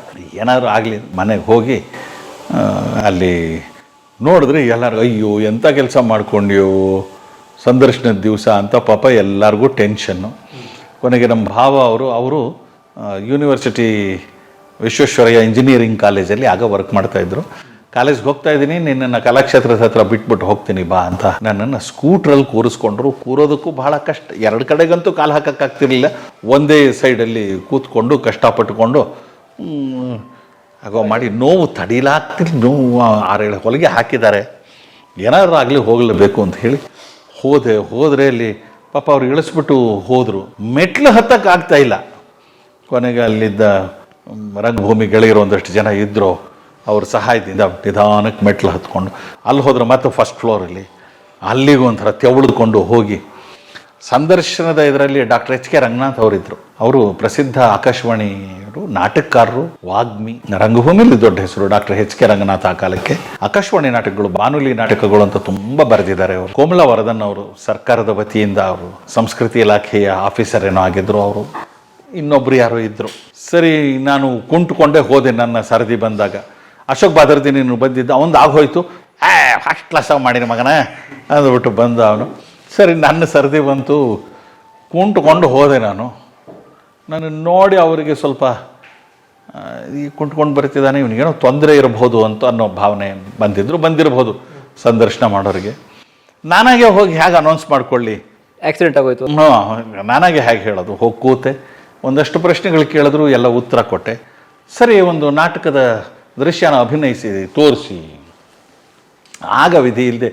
ಏನಾದರೂ ಆಗಲಿ ಮನೆಗೆ ಹೋಗಿ ಅಲ್ಲಿ ನೋಡಿದ್ರೆ ಎಲ್ಲರೂ ಅಯ್ಯೋ ಎಂಥ ಕೆಲಸ ಮಾಡ್ಕೊಂಡ್ಯೋ ಸಂದರ್ಶನದ ದಿವಸ ಅಂತ ಪಾಪ ಎಲ್ಲರಿಗೂ ಟೆನ್ಷನ್ನು. ಕೊನೆಗೆ ನಮ್ಮ ಭಾವ ಅವರು ಯೂನಿವರ್ಸಿಟಿ ವಿಶ್ವೇಶ್ವರಯ್ಯ ಇಂಜಿನಿಯರಿಂಗ್ ಕಾಲೇಜಲ್ಲಿ ಆಗ ವರ್ಕ್ ಮಾಡ್ತಾಯಿದ್ರು. ಕಾಲೇಜ್ಗೆ ಹೋಗ್ತಾ ಇದ್ದೀನಿ, ನಿನ್ನನ್ನು ಕಲಾಕ್ಷೇತ್ರದ ಹತ್ರ ಬಿಟ್ಬಿಟ್ಟು ಹೋಗ್ತೀನಿ ಬಾ ಅಂತ ನನ್ನನ್ನು ಸ್ಕೂಟ್ರಲ್ಲಿ ಕೂರಿಸ್ಕೊಂಡ್ರು. ಕೂರೋದಕ್ಕೂ ಬಹಳ ಕಷ್ಟ, 2 ಕಡೆಗಂತೂ ಕಾಲು ಹಾಕೋಕ್ಕಾಗ್ತಿರ್ಲಿಲ್ಲ. ಒಂದೇ ಸೈಡಲ್ಲಿ ಕೂತ್ಕೊಂಡು ಕಷ್ಟಪಟ್ಟುಕೊಂಡು ಆಗೋ ಮಾಡಿ ನೋವು ತಡೀಲಾಗ್ತಿಲ್ಲ. ನೋವು 6-7 ಹೊಲಿಗೆ ಹಾಕಿದ್ದಾರೆ, ಏನಾದರೂ ಆಗಲಿ ಹೋಗಲೇಬೇಕು ಅಂತ ಹೇಳಿ ಹೋದರೆ ಅಲ್ಲಿ ಪಾಪ ಅವ್ರು ಇಳಿಸ್ಬಿಟ್ಟು ಹೋದರು. ಮೆಟ್ಲು ಹತ್ತಕ್ಕಾಗ್ತಾ ಇಲ್ಲ. ಕೊನೆಗೆ ಅಲ್ಲಿದ್ದ ರಂಗಭೂಮಿ ಗೆಳೆಯರು ಒಂದಷ್ಟು ಜನ ಇದ್ದರು, ಅವ್ರ ಸಹಾಯದಿಂದ ನಿಧಾನಕ್ಕೆ ಮೆಟ್ಲು ಹತ್ಕೊಂಡು ಅಲ್ಲಿ ಹೋದ್ರೆ ಮತ್ತೆ ಫಸ್ಟ್ ಫ್ಲೋರಲ್ಲಿ ಅಲ್ಲಿಗೂ ಒಂಥರ ತೆವಳಿದುಕೊಂಡು ಹೋಗಿ ಸಂದರ್ಶನದ ಇದರಲ್ಲಿ ಡಾಕ್ಟರ್ H.K. ರಂಗನಾಥ್ ಅವರಿದ್ದರು. ಅವರು ಪ್ರಸಿದ್ಧ ಆಕಾಶವಾಣಿಯವರು, ನಾಟಕಕಾರರು, ವಾಗ್ಮಿ. ರಂಗಭೂಮಿಯಲ್ಲಿ ದೊಡ್ಡ ಹೆಸರು ಡಾಕ್ಟರ್ H.K. ರಂಗನಾಥ್. ಆ ಕಾಲಕ್ಕೆ ಆಕಾಶವಾಣಿ ನಾಟಕಗಳು, ಬಾನುಲಿ ನಾಟಕಗಳು ಅಂತ ತುಂಬ ಬರೆದಿದ್ದಾರೆ ಅವರು. ಕೋಮಲ ವರದನ್ ಅವರು ಸರ್ಕಾರದ ವತಿಯಿಂದ ಅವರು ಸಂಸ್ಕೃತಿ ಇಲಾಖೆಯ ಆಫೀಸರ್ ಏನೋ ಆಗಿದ್ರು. ಅವರು ಇನ್ನೊಬ್ರು ಯಾರೋ ಇದ್ದರು. ಸರಿ, ನಾನು ಕುಂಟ್ಕೊಂಡೇ ಹೋದೆ. ನನ್ನ ಸರದಿ ಬಂದಾಗ ಅಶೋಕ್ ಬಾದರ್ದಿ ನೀನು ಬಂದಿದ್ದ, ಅವನು ಆಗೋಯ್ತು, ಫಸ್ಟ್ ಕ್ಲಾಸ್ ಮಾಡಿನ ಮಗನ ಅಂದ್ಬಿಟ್ಟು ಬಂದ ಅವನು. ಸರಿ, ನನ್ನ ಸರದಿ ಬಂತು, ಕುಂಟ್ಕೊಂಡು ಹೋದೆ. ನಾನು ನೋಡಿ ಅವರಿಗೆ ಸ್ವಲ್ಪ ಈ ಕುಂಟ್ಕೊಂಡು ಬರ್ತಿದ್ದಾನೆ, ಇವನಿಗೇನೋ ತೊಂದರೆ ಇರಬಹುದು ಅಂತ ಅನ್ನೋ ಭಾವನೆ ಬಂದಿರಬಹುದು ಸಂದರ್ಶನ ಮಾಡೋರಿಗೆ. ನಾನಾಗೆ ಹೋಗಿ ಹೇಗೆ ಅನೌನ್ಸ್ ಮಾಡ್ಕೊಳ್ಳಿ, ಆಕ್ಸಿಡೆಂಟ್ ಆಗೋಯ್ತು. ನಾನಾಗೆ ಹೇಗೆ ಹೇಳೋದು? ಹೋಗಿ ಕೂತೆ, ಒಂದಷ್ಟು ಪ್ರಶ್ನೆಗಳು ಕೇಳಿದ್ರು, ಎಲ್ಲ ಉತ್ತರ ಕೊಟ್ಟೆ. ಸರಿ, ಒಂದು ನಾಟಕದ ದೃಶ್ಯನ ಅಭಿನಯಿಸಿ ತೋರಿಸಿ. ಆಗ ವಿಧಿ ಇಲ್ಲದೆ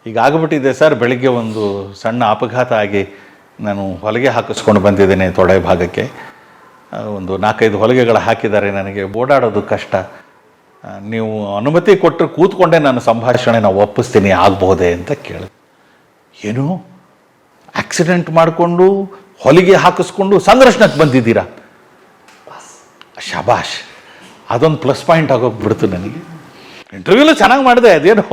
ಈಗ ಆಗಿಬಿಟ್ಟಿದೆ ಸರ್, ಬೆಳಿಗ್ಗೆ ಒಂದು ಸಣ್ಣ ಅಪಘಾತ ಆಗಿ ನಾನು ಹೊಲಿಗೆ ಹಾಕಿಸ್ಕೊಂಡು ಬಂದಿದ್ದೇನೆ ತೊಡೆ ಭಾಗಕ್ಕೆ. ಒಂದು 4-5 ಹೊಲಿಗೆಗಳು ಹಾಕಿದ್ದಾರೆ, ನನಗೆ ಓಡಾಡೋದು ಕಷ್ಟ. ನೀವು ಅನುಮತಿ ಕೊಟ್ಟರೆ ಕೂತ್ಕೊಂಡೆ ನಾನು ಸಂಭಾಷಣೆ ಒಪ್ಪಿಸ್ತೀನಿ, ಆಗ್ಬಹುದೇ ಅಂತ ಕೇಳಿದೆ. ಏನು, ಆಕ್ಸಿಡೆಂಟ್ ಮಾಡಿಕೊಂಡು ಹೊಲಿಗೆ ಹಾಕಿಸ್ಕೊಂಡು ಸಂದರ್ಶನಕ್ಕೆ ಬಂದಿದ್ದೀರಾ? ಶಬಾಷ್, ಅದೊಂದು ಪ್ಲಸ್ ಪಾಯಿಂಟ್ ಆಗೋಗ್ಬಿಡ್ತು ನನಗೆ. ಇಂಟರ್ವ್ಯೂಲು ಚೆನ್ನಾಗಿ ಮಾಡಿದೆ, ಅದೇನು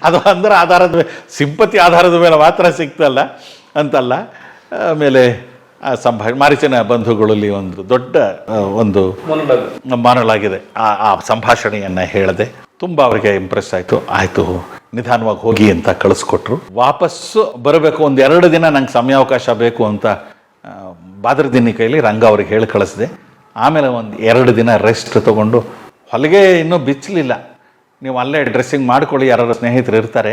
ಅದು ಅಂದ್ರೆ ಆಧಾರದ ಮೇಲೆ, ಸಿಂಪತಿ ಆಧಾರದ ಮೇಲೆ ಮಾತ್ರ ಸಿಗ್ತಲ್ಲ ಅಂತಲ್ಲ. ಆಮೇಲೆ ಮಾರೀಚನ ಬಂಧುಗಳಲ್ಲಿ ಒಂದು ದೊಡ್ಡ ಒಂದು ಮಾನಲಾಗಿದೆ. ಆ ಸಂಭಾಷಣೆಯನ್ನು ಹೇಳಿದೆ. ತುಂಬ ಅವರಿಗೆ ಇಂಪ್ರೆಸ್ ಆಯಿತು, ನಿಧಾನವಾಗಿ ಹೋಗಿ ಅಂತ ಕಳಿಸ್ಕೊಟ್ರು. ವಾಪಸ್ಸು ಬರಬೇಕು, 1-2 ದಿನ ನಂಗೆ ಸಮಯಾವಕಾಶ ಬೇಕು ಅಂತ ಬಾದರ್ದಿನಿ ಕೈಲಿ ರಂಗ ಅವ್ರಿಗೆ ಹೇಳಿ ಕಳಿಸಿದೆ. ಆಮೇಲೆ 1-2 ದಿನ ರೆಸ್ಟ್ ತೊಗೊಂಡು, ಹೊಲಿಗೆ ಇನ್ನೂ ಬಿಚ್ಚಲಿಲ್ಲ, ನೀವು ಅಲ್ಲೇ ಡ್ರೆಸ್ಸಿಂಗ್ ಮಾಡ್ಕೊಳ್ಳಿ, ಯಾರು ಸ್ನೇಹಿತರು ಇರ್ತಾರೆ,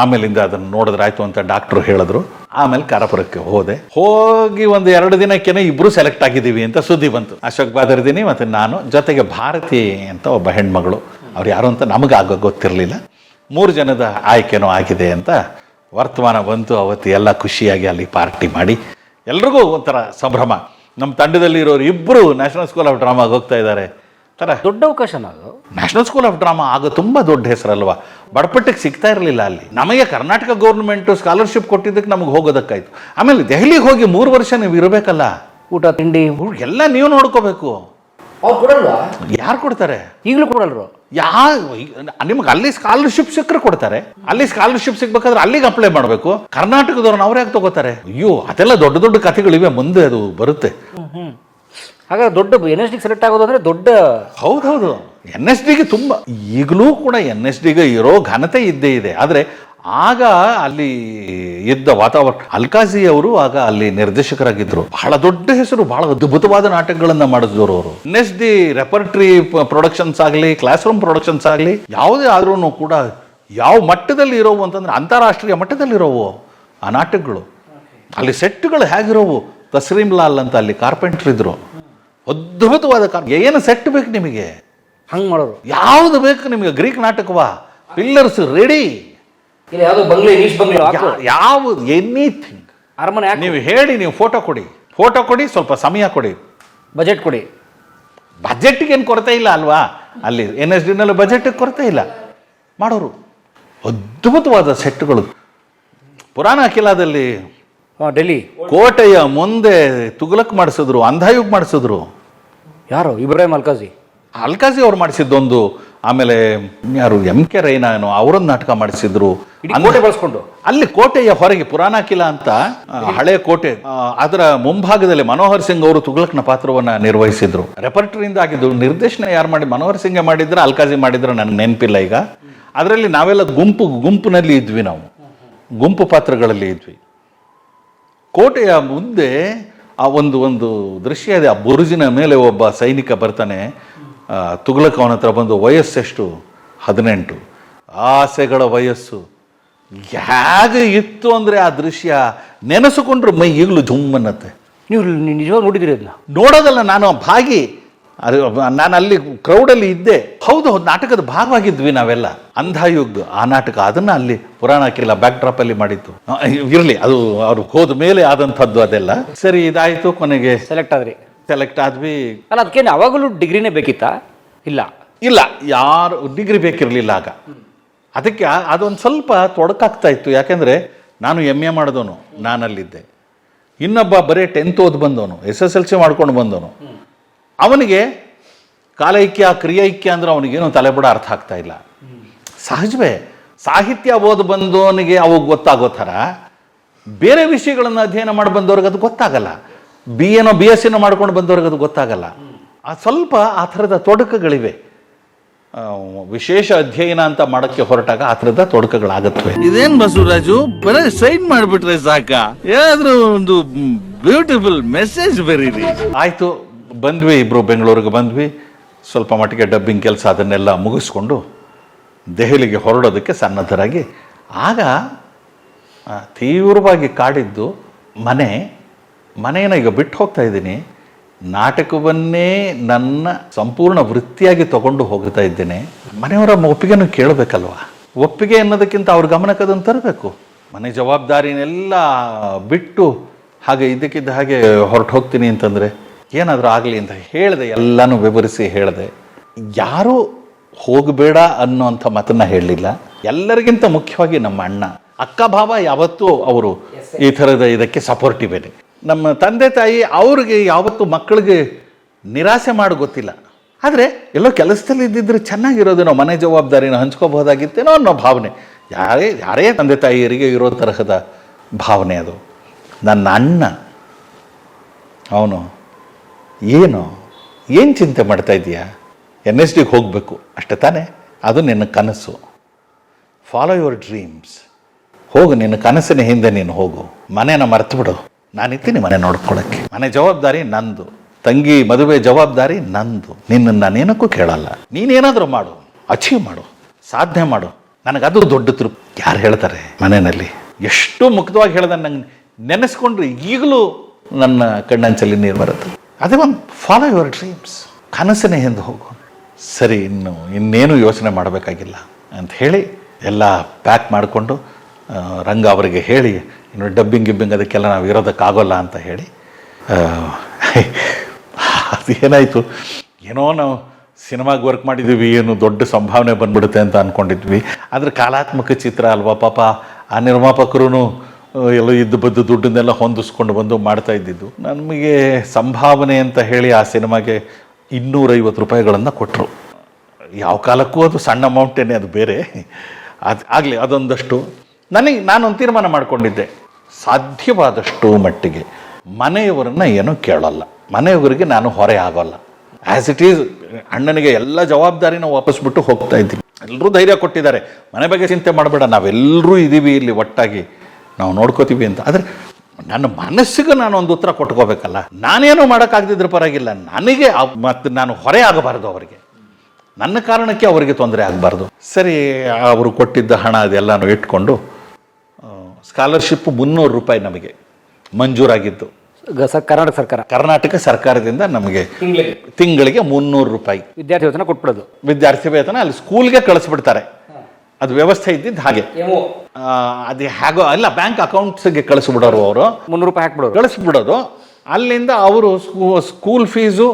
ಆಮೇಲಿಂದ ಅದನ್ನು ನೋಡಿದ್ರಾಯ್ತು ಅಂತ ಡಾಕ್ಟ್ರು ಹೇಳಿದ್ರು. ಆಮೇಲೆ ಕಾರಾಪುರಕ್ಕೆ ಹೋಗಿ 1-2 ದಿನಕ್ಕೇನೆ ಇಬ್ಬರು ಸೆಲೆಕ್ಟ್ ಆಗಿದ್ದೀವಿ ಅಂತ ಸುದ್ದಿ ಬಂತು. ಅಶೋಕ್ ಬಾದರ್ದಿನಿ ಮತ್ತು ನಾನು, ಜೊತೆಗೆ ಭಾರತಿ ಅಂತ ಒಬ್ಬ ಹೆಣ್ಮಗಳು, ಅವ್ರು ಯಾರು ಅಂತ ನಮಗಾಗ ಗೊತ್ತಿರಲಿಲ್ಲ. 3 ಜನದ ಆಯ್ಕೆನೋ ಆಗಿದೆ ಅಂತ ವರ್ತಮಾನ ಬಂತು. ಅವತ್ತು ಎಲ್ಲ ಖುಷಿಯಾಗಿ ಅಲ್ಲಿ ಪಾರ್ಟಿ ಮಾಡಿ ಎಲ್ರಿಗೂ ಒಂಥರ ಸಂಭ್ರಮ. ನಮ್ಮ ತಂಡದಲ್ಲಿ ಇರೋರು ಇಬ್ಬರು ನ್ಯಾಷನಲ್ ಸ್ಕೂಲ್ ಆಫ್ ಡ್ರಾಮಾಗೆ ಹೋಗ್ತಾ ಇದ್ದಾರೆ. ದೊಡ್ಡ ಅವಕಾಶನ ಅದು. ನ್ಯಾಷನಲ್ ಸ್ಕೂಲ್ ಆಫ್ ಡ್ರಾಮಾ ಆಗ ತುಂಬ ದೊಡ್ಡ ಹೆಸರಲ್ವಾ, ಬಡಪಟ್ಟಿಗೆ ಸಿಗ್ತಾ ಇರಲಿಲ್ಲ ಅಲ್ಲಿ. ನಮಗೆ ಕರ್ನಾಟಕ ಗೌರ್ಮೆಂಟು ಸ್ಕಾಲರ್ಶಿಪ್ ಕೊಟ್ಟಿದ್ದಕ್ಕೆ ನಮಗೆ ಹೋಗೋದಕ್ಕಾಯ್ತು. ಆಮೇಲೆ ದೆಹಲಿಗೆ ಹೋಗಿ 3 ವರ್ಷ ನೀವು ಇರಬೇಕಲ್ಲ, ಊಟ ತಿಂಡಿ ಎಲ್ಲ ನೀವು ನೋಡ್ಕೋಬೇಕು. ಅವ್ರು ಕೊಡಲ್ವಾ? ಯಾರು ಕೊಡ್ತಾರೆ? ಈಗಲೂ ಕೊಡಲ್ರು. ನಿಮ್ಗೆ ಅಲ್ಲಿ ಸ್ಕಾಲರ್ಶಿಪ್ ಸಿಕ್ಕರೆ ಕೊಡ್ತಾರೆ. ಅಲ್ಲಿ ಸ್ಕಾಲರ್ಶಿಪ್ ಸಿಗ್ಬೇಕಾದ್ರೆ ಅಲ್ಲಿಗೆ ಅಪ್ಲೈ ಮಾಡಬೇಕು. ಕರ್ನಾಟಕದವ್ರನ್ನ ಅವ್ರು ಯಾಕೆ ತಗೋತಾರೆ? ಅಯ್ಯೋ, ಅದೆಲ್ಲ ದೊಡ್ಡ ದೊಡ್ಡ ಕಥೆಗಳಿವೆ, ಮುಂದೆ ಅದು ಬರುತ್ತೆ. ಹಾಗಾದ್ರೆ ದೊಡ್ಡ NSD ಸೆಲೆಕ್ಟ್ ಆಗೋದು ಅಂದರೆ ದೊಡ್ಡ ಹೌದೌದು NSDಗೆ ತುಂಬ ಈಗಲೂ ಕೂಡ NSDಗೆ ಇರೋ ಘನತೆ ಇದ್ದೇ ಇದೆ. ಆದರೆ ಆಗ ಅಲ್ಲಿ ಇದ್ದ ವಾತಾವರಣ, ಅಲ್ಕಾಜಿ ಅವರು ಆಗ ಅಲ್ಲಿ ನಿರ್ದೇಶಕರಾಗಿದ್ದರು. ಬಹಳ ದೊಡ್ಡ ಹೆಸರು, ಬಹಳ ಅದ್ಭುತವಾದ ನಾಟಕಗಳನ್ನ ಮಾಡಿಸಿದವರು ಅವರು. NSD ರೆಪರ್ಟ್ರಿ ಪ್ರೊಡಕ್ಷನ್ಸ್ ಆಗಲಿ, ಕ್ಲಾಸ್ ರೂಮ್ ಪ್ರೊಡಕ್ಷನ್ಸ್ ಆಗಲಿ, ಯಾವುದೇ ಆದ್ರೂ ಕೂಡ ಯಾವ ಮಟ್ಟದಲ್ಲಿ ಇರೋವು ಅಂತಂದ್ರೆ ಅಂತಾರಾಷ್ಟ್ರೀಯ ಮಟ್ಟದಲ್ಲಿರೋವು ಆ ನಾಟಕಗಳು. ಅಲ್ಲಿ ಸೆಟ್ಗಳು ಹೇಗಿರೋವು, ತಸ್ರೀಮ್ ಲಾಲ್ ಅಂತ ಅಲ್ಲಿ ಕಾರ್ಪೆಂಟ್ರ್ ಇದ್ರು, ಅದ್ಭುತವಾದ ಏನು ಸೆಟ್ ಬೇಕು ನಿಮಗೆ, ಹಂಗೆ ಮಾಡೋರು. ಯಾವುದು ಬೇಕು ನಿಮಗೆ, ಗ್ರೀಕ್ ನಾಟಕವಾ, ಪಿಲ್ಲರ್ಸ್ ರೆಡಿ, ಇಲ್ಲ ಯಾವುದೋ ಬಂಗ್ಲೆ, ಈಸ್ಟ್ ಬಂಗ್ಲೆ ಯಾವುದು ಎನಿಥಿಂಗ್ ಅರಮನೆ ನೀವು ಹೇಳಿ, ನೀವು ಫೋಟೋ ಕೊಡಿ, ಸ್ವಲ್ಪ ಸಮಯ ಕೊಡಿ, ಬಜೆಟ್ ಕೊಡಿ. ಬಜೆಟ್ಗೆ ಏನು ಕೊರತೆ ಇಲ್ಲ ಅಲ್ವಾ, ಅಲ್ಲಿ NSDನಲ್ಲಿ ಬಜೆಟ್ಗೆ ಕೊರತೆ ಇಲ್ಲ, ಮಾಡೋರು. ಅದ್ಭುತವಾದ ಸೆಟ್ಗಳು. ಪುರಾಣ ಕಿಲಾದಲ್ಲಿ ಡೆಲ್ಲಿ ಕೋಟೆಯ ಮುಂದೆ ತುಘಲಕ್ ಮಾಡಿಸಿದ್ರು, ಅಂಧಾಯುಗ್ ಮಾಡಿಸಿದ್ರು. ಯಾರು? ಇಬ್ರಾಹಿಂ ಅಲ್ಕಾಜಿ ಅವ್ರು ಮಾಡಿಸಿದ್ದೊಂದು, ಆಮೇಲೆ ಯಾರು MK ರೈನಾನೋ ಅವರೊಂದು ನಾಟಕ ಮಾಡಿಸಿದ್ರು. ಕೋಟೆ ಬಳಸ್ಕೊಂಡು ಅಲ್ಲಿ ಕೋಟೆಯ ಹೊರಗೆ ಪುರಾಣ ಕಿಲಾ ಅಂತ ಹಳೆ ಕೋಟೆ, ಅದರ ಮುಂಭಾಗದಲ್ಲಿ ಮನೋಹರ್ ಸಿಂಗ್ ಅವರು ತುಘಲಕ್ನ ಪಾತ್ರವನ್ನ ನಿರ್ವಹಿಸಿದ್ರು. ರೆಪರ್ಟರಿಯಿಂದ ಆಗಿದ್ದು. ನಿರ್ದೇಶನ ಯಾರು ಮಾಡಿ, ಮನೋಹರ್ ಸಿಂಗ್ ಮಾಡಿದ್ರೆ ಅಲ್ಕಾಜಿ ಮಾಡಿದ್ರೆ ನನಗೆ ನೆನಪಿಲ್ಲ ಈಗ. ಅದರಲ್ಲಿ ನಾವೆಲ್ಲ ಗುಂಪಿನಲ್ಲಿ ಇದ್ವಿ, ನಾವು ಗುಂಪು ಪಾತ್ರಗಳಲ್ಲಿ ಇದ್ವಿ. ಕೋಟೆಯ ಮುಂದೆ ಆ ಒಂದು ದೃಶ್ಯ ಇದೆ. ಆ ಬುರುಜಿನ ಮೇಲೆ ಒಬ್ಬ ಸೈನಿಕ ಬರ್ತಾನೆ. ತುಘಲಕ್ ಅವನ ಹತ್ರ ಬಂದು, ವಯಸ್ಸೆಷ್ಟು? 18. ಆಸೆಗಳ ವಯಸ್ಸು. ಹೇಗೆ ಇತ್ತು ಅಂದರೆ ಆ ದೃಶ್ಯ ನೆನೆಸಿಕೊಂಡ್ರೆ ಮೈ ಈಗಲೂ ಜುಮ್ಮನ್ನತ್ತೆ. ನೀವು ನಿಜವಾಗಿ ನೋಡಿದಿರಿ ಅದನ್ನ? ನೋಡೋದಲ್ಲ, ನಾನು ಅಲ್ಲಿ ಕ್ರೌಡಲ್ಲಿ ಇದ್ದೆ. ಹೌದು, ನಾಟಕದ ಭಾಗವಾಗಿದ್ವಿ ನಾವೆಲ್ಲ. ಅಂಧಾಯುಗ್ ಆ ನಾಟಕ, ಅದನ್ನ ಅಲ್ಲಿ ಪುರಾಣ ಕಿಲಾ ಬ್ಯಾಕ್ ಡ್ರಾಪ್ ಅಲ್ಲಿ ಮಾಡಿತ್ತು. ಇರಲಿ, ಅದು ಅವ್ರು ಹೋದ ಮೇಲೆ ಆದಂಥದ್ದು ಅದೆಲ್ಲ. ಸರಿ, ಇದಾಯ್ತು, ಕೊನೆಗೆ ಸೆಲೆಕ್ಟ್ ಆದ್ವಿ. ಅಲ್ಲ, ಅದಕ್ಕೇನು ಅವಾಗಲೂ ಡಿಗ್ರಿನೇ ಬೇಕಿತ್ತಾ? ಇಲ್ಲ, ಯಾರು ಡಿಗ್ರಿ ಬೇಕಿರಲಿಲ್ಲ ಆಗ. ಅದಕ್ಕೆ ಅದೊಂದು ಸ್ವಲ್ಪ ತೊಡಕಾಗ್ತಾ ಇತ್ತು. ಯಾಕೆಂದರೆ ನಾನು MA ಮಾಡಿದವನು, ನಾನಲ್ಲಿದ್ದೆ. ಇನ್ನೊಬ್ಬ ಬರೀ 10th ಓದಿ ಬಂದವನು, SSLC ಮಾಡ್ಕೊಂಡು ಬಂದವನು. ಅವನಿಗೆ ಕಾಲೈಕ್ಯ ಕ್ರಿಯೈಕ್ಯ ಅಂದ್ರೆ ಅವನಿಗೇನು ತಲೆಬುಡ ಅರ್ಥ ಆಗ್ತಾ ಇಲ್ಲ. ಸಹಜವೇ, ಸಾಹಿತ್ಯ ಓದಿ ಬಂದವನಿಗೆ ಅವಾಗ ಗೊತ್ತಾಗೋ ಥರ ಬೇರೆ ವಿಷಯಗಳನ್ನು ಅಧ್ಯಯನ ಮಾಡಿ ಬಂದವ್ರಿಗೆ ಅದು ಗೊತ್ತಾಗಲ್ಲ. BA BSc ಮಾಡ್ಕೊಂಡು ಬಂದವ್ರಿಗೆ ಅದು ಗೊತ್ತಾಗಲ್ಲ. ಸ್ವಲ್ಪ ಆ ಥರದ ತೊಡಕುಗಳಿವೆ. ವಿಶೇಷ ಅಧ್ಯಯನ ಅಂತ ಮಾಡೋಕ್ಕೆ ಹೊರಟಾಗ ಆ ಥರದ ತೊಡಕುಗಳಾಗತ್ವೆ. ಇದೇನ್ ಬಸವರಾಜು, ಬರೀ ಸೈನ್ ಮಾಡ್ಬಿಟ್ರೆ ಸಾಕ? ಏನಾದ್ರೂ ಒಂದು ಬ್ಯೂಟಿಫುಲ್ ಮೆಸೇಜ್ ಬರೀರಿ. ಆಯ್ತು, ಬಂದ್ವಿ, ಇಬ್ರು ಬೆಂಗಳೂರಿಗೆ ಬಂದ್ವಿ. ಸ್ವಲ್ಪ ಮಟ್ಟಿಗೆ ಡಬ್ಬಿಂಗ್ ಕೆಲಸ ಅದನ್ನೆಲ್ಲ ಮುಗಿಸ್ಕೊಂಡು ದೆಹಲಿಗೆ ಹೊರಡೋದಕ್ಕೆ ಸನ್ನದ್ಧರಾಗಿ, ಆಗ ತೀವ್ರವಾಗಿ ಕಾಡಿದ್ದು ಮನೆಯನ್ನು ಈಗ ಬಿಟ್ಟು ಹೋಗ್ತಾ ಇದ್ದೀನಿ. ನಾಟಕವನ್ನೇ ನನ್ನ ಸಂಪೂರ್ಣ ವೃತ್ತಿಯಾಗಿ ತಗೊಂಡು ಹೋಗ್ತಾ ಇದ್ದೇನೆ. ಮನೆಯವರ ಒಪ್ಪಿಗೆನೂ ಕೇಳಬೇಕಲ್ವ. ಒಪ್ಪಿಗೆ ಅನ್ನೋದಕ್ಕಿಂತ ಅವ್ರ ಗಮನಕ್ಕೆ ಅದನ್ನು ತರಬೇಕು. ಮನೆ ಜವಾಬ್ದಾರಿನೆಲ್ಲ ಬಿಟ್ಟು ಹಾಗೆ ಇದ್ದಕ್ಕಿದ್ದ ಹಾಗೆ ಹೊರಟು ಹೋಗ್ತೀನಿ ಅಂತಂದರೆ ಏನಾದರೂ ಆಗಲಿ ಅಂತ ಹೇಳಿದೆ. ಎಲ್ಲನೂ ವಿವರಿಸಿ ಹೇಳಿದೆ. ಯಾರೂ ಹೋಗಬೇಡ ಅನ್ನೋಂಥ ಮಾತನ್ನು ಹೇಳಲಿಲ್ಲ. ಎಲ್ಲರಿಗಿಂತ ಮುಖ್ಯವಾಗಿ ನಮ್ಮ ಅಣ್ಣ, ಅಕ್ಕ ಭಾವ ಯಾವತ್ತೂ ಅವರು ಈ ಥರದ ಇದಕ್ಕೆ ಸಪೋರ್ಟಿವ್ ಇದೆ. ನಮ್ಮ ತಂದೆ ತಾಯಿ ಅವ್ರಿಗೆ ಯಾವತ್ತೂ ಮಕ್ಕಳಿಗೆ ನಿರಾಸೆ ಮಾಡಿ ಗೊತ್ತಿಲ್ಲ. ಆದರೆ ಎಲ್ಲೋ ಕೆಲಸದಲ್ಲಿ ಇದ್ದಿದ್ರೆ ಚೆನ್ನಾಗಿರೋದು, ನಾವು ಮನೆ ಜವಾಬ್ದಾರಿನ ಹಂಚ್ಕೋಬಹುದಾಗಿತ್ತೇನೋ ಅನ್ನೋ ಭಾವನೆ ಯಾರೇ ತಂದೆ ತಾಯಿಯರಿಗೆ ಇರೋ ತರಹದ ಭಾವನೆ ಅದು. ನನ್ನ ಅಣ್ಣ ಅವನು ಏನು ಚಿಂತೆ ಮಾಡ್ತಾ ಇದೀಯಾ, NSDಗೆ ಹೋಗಬೇಕು ಅಷ್ಟೇ ತಾನೇ, ಅದು ನಿನ್ನ ಕನಸು. ಫಾಲೋ ಯುವರ್ ಡ್ರೀಮ್ಸ್, ಹೋಗು, ನಿನ್ನ ಕನಸಿನ ಹಿಂದೆ ನೀನು ಹೋಗು. ಮನೇನ ಮರೆತು ಬಿಡು, ನಾನಿರ್ತೀನಿ ಮನೆ ನೋಡ್ಕೊಳ್ಳೋಕ್ಕೆ. ಮನೆ ಜವಾಬ್ದಾರಿ ನಂದು, ತಂಗಿ ಮದುವೆ ಜವಾಬ್ದಾರಿ ನಂದು. ನಿನ್ನನ್ನು ನಾನೇನಕ್ಕೂ ಕೇಳಲ್ಲ. ನೀನೇನಾದರೂ ಮಾಡು, ಅಚೀವ್ ಮಾಡು, ಸಾಧನೆ ಮಾಡು, ನನಗದು ದೊಡ್ಡ ತೃಪ್ತಿ. ಯಾರು ಹೇಳ್ತಾರೆ ಮನೆಯಲ್ಲಿ? ಎಷ್ಟು ಮುಕ್ತವಾಗಿ ಹೇಳ್ದ, ನಂಗೆ ನೆನೆಸ್ಕೊಂಡ್ರೆ ಈಗಲೂ ನನ್ನ ಕಣ್ಣಂಚಲ್ಲಿ ನೀರು ಬರುತ್ತೆ. ಅದೇ ಒಂದು ಫಾಲೋ ಯುವರ್ ಡ್ರೀಮ್ಸ್, ಕನಸಿನ ಹಿಂದೆ ಹೋಗು. ಸರಿ, ಇನ್ನೇನು ಯೋಚನೆ ಮಾಡಬೇಕಾಗಿಲ್ಲ ಅಂತ ಹೇಳಿ ಎಲ್ಲ ಪ್ಯಾಕ್ ಮಾಡಿಕೊಂಡು ರಂಗ ಅವರಿಗೆ ಹೇಳಿ, ಇನ್ನು ಡಬ್ಬಿಂಗ್ ಅದಕ್ಕೆಲ್ಲ ನಾವು ಇರೋದಕ್ಕಾಗೋಲ್ಲ ಅಂತ ಹೇಳಿ, ಅದೇನಾಯಿತು, ಏನೋ ನಾವು ಸಿನಿಮಾಗೆ ವರ್ಕ್ ಮಾಡಿದ್ದೀವಿ, ಏನು ದೊಡ್ಡ ಸಂಭಾವನೆ ಬಂದ್ಬಿಡುತ್ತೆ ಅಂತ ಅಂದ್ಕೊಂಡಿದ್ವಿ. ಆದರೆ ಕಾಲಾತ್ಮಕ ಚಿತ್ರ ಅಲ್ವಾ, ಪಾಪ ಆ ನಿರ್ಮಾಪಕರು ಎಲ್ಲ ಇದ್ದು ಬದ್ದು ದುಡ್ಡನ್ನೆಲ್ಲ ಹೊಂದಿಸ್ಕೊಂಡು ಬಂದು ಮಾಡ್ತಾ ಇದ್ದಿದ್ದು. ನಮಗೆ ಸಂಭಾವನೆ ಅಂತ ಹೇಳಿ ಆ ಸಿನಿಮಾಗೆ 250 ರೂಪಾಯಿಗಳನ್ನು ಕೊಟ್ಟರು. ಯಾವ ಕಾಲಕ್ಕೂ ಅದು ಸಣ್ಣ ಅಮೌಂಟೇನೆ, ಅದು ಬೇರೆ. ಆಗಲಿ, ಅದೊಂದಷ್ಟು ನಾನೊಂದು ತೀರ್ಮಾನ ಮಾಡಿಕೊಂಡಿದ್ದೆ, ಸಾಧ್ಯವಾದಷ್ಟು ಮಟ್ಟಿಗೆ ಮನೆಯವರನ್ನು ಏನೂ ಕೇಳಲ್ಲ. ಮನೆಯವರಿಗೆ ನಾನು ಹೊರೆ ಆಗೋಲ್ಲ. ಆ್ಯಸ್ ಇಟ್ ಈಸ್ ಅಣ್ಣನಿಗೆ ಎಲ್ಲ ಜವಾಬ್ದಾರಿನ ವಾಪಸ್ ಬಿಟ್ಟು ಹೋಗ್ತಾ ಇದ್ದೀವಿ. ಎಲ್ಲರೂ ಧೈರ್ಯ ಕೊಟ್ಟಿದ್ದಾರೆ, ಮನೆ ಬಗ್ಗೆ ಚಿಂತೆ ಮಾಡಬೇಡ, ನಾವೆಲ್ಲರೂ ಇದ್ದೀವಿ ಇಲ್ಲಿ ಒಟ್ಟಾಗಿ ನಾವು ನೋಡ್ಕೋತೀವಿ ಅಂತ. ಆದರೆ ನನ್ನ ಮನಸ್ಸಿಗೆ ನಾನು ಒಂದು ಉತ್ತರ ಕೊಟ್ಕೋಬೇಕಲ್ಲ. ನಾನೇನು ಮಾಡೋಕ್ಕಾಗದಿದ್ರೆ ಪರವಾಗಿಲ್ಲ, ನನಗೆ ಮತ್ತು ನಾನು ಹೊರೆ ಆಗಬಾರ್ದು ಅವರಿಗೆ, ನನ್ನ ಕಾರಣಕ್ಕೆ ಅವರಿಗೆ ತೊಂದರೆ ಆಗಬಾರ್ದು. ಸರಿ, ಅವರು ಕೊಟ್ಟಿದ್ದ ಹಣ ಅದೆಲ್ಲನೂ ಇಟ್ಕೊಂಡು ಸ್ಕಾಲರ್ಶಿಪ್ 300 ರೂಪಾಯಿ ನಮಗೆ ಮಂಜೂರಾಗಿದ್ದು. ಕರ್ನಾಟಕ ಸರ್ಕಾರದಿಂದ ನಮಗೆ ತಿಂಗಳಿಗೆ 300 ರೂಪಾಯಿ ವಿದ್ಯಾರ್ಥಿ ವೇತನ ಕೊಟ್ಬಿಡೋದು. ವಿದ್ಯಾರ್ಥಿ ವೇತನ ಅಲ್ಲಿ ಸ್ಕೂಲ್ಗೆ ಕಳಿಸ್ಬಿಡ್ತಾರೆ. ಅದು ವ್ಯವಸ್ಥೆ ಇದ್ದಿದ್ದು ಹಾಗೆ. ಅದು ಹೇಗೋ ಅಲ್ಲ, ಬ್ಯಾಂಕ್ ಅಕೌಂಟ್ಸ್ಗೆ ಕಳಿಸ್ಬಿಡೋರು, ಅವರು 300 ರೂಪಾಯಿ ಹಾಕ್ಬಿಡೋರು, ಕಳಿಸ್ಬಿಡೋದು. ಅಲ್ಲಿಂದ ಅವರು ಸ್ಕೂಲ್ ಫೀಸು,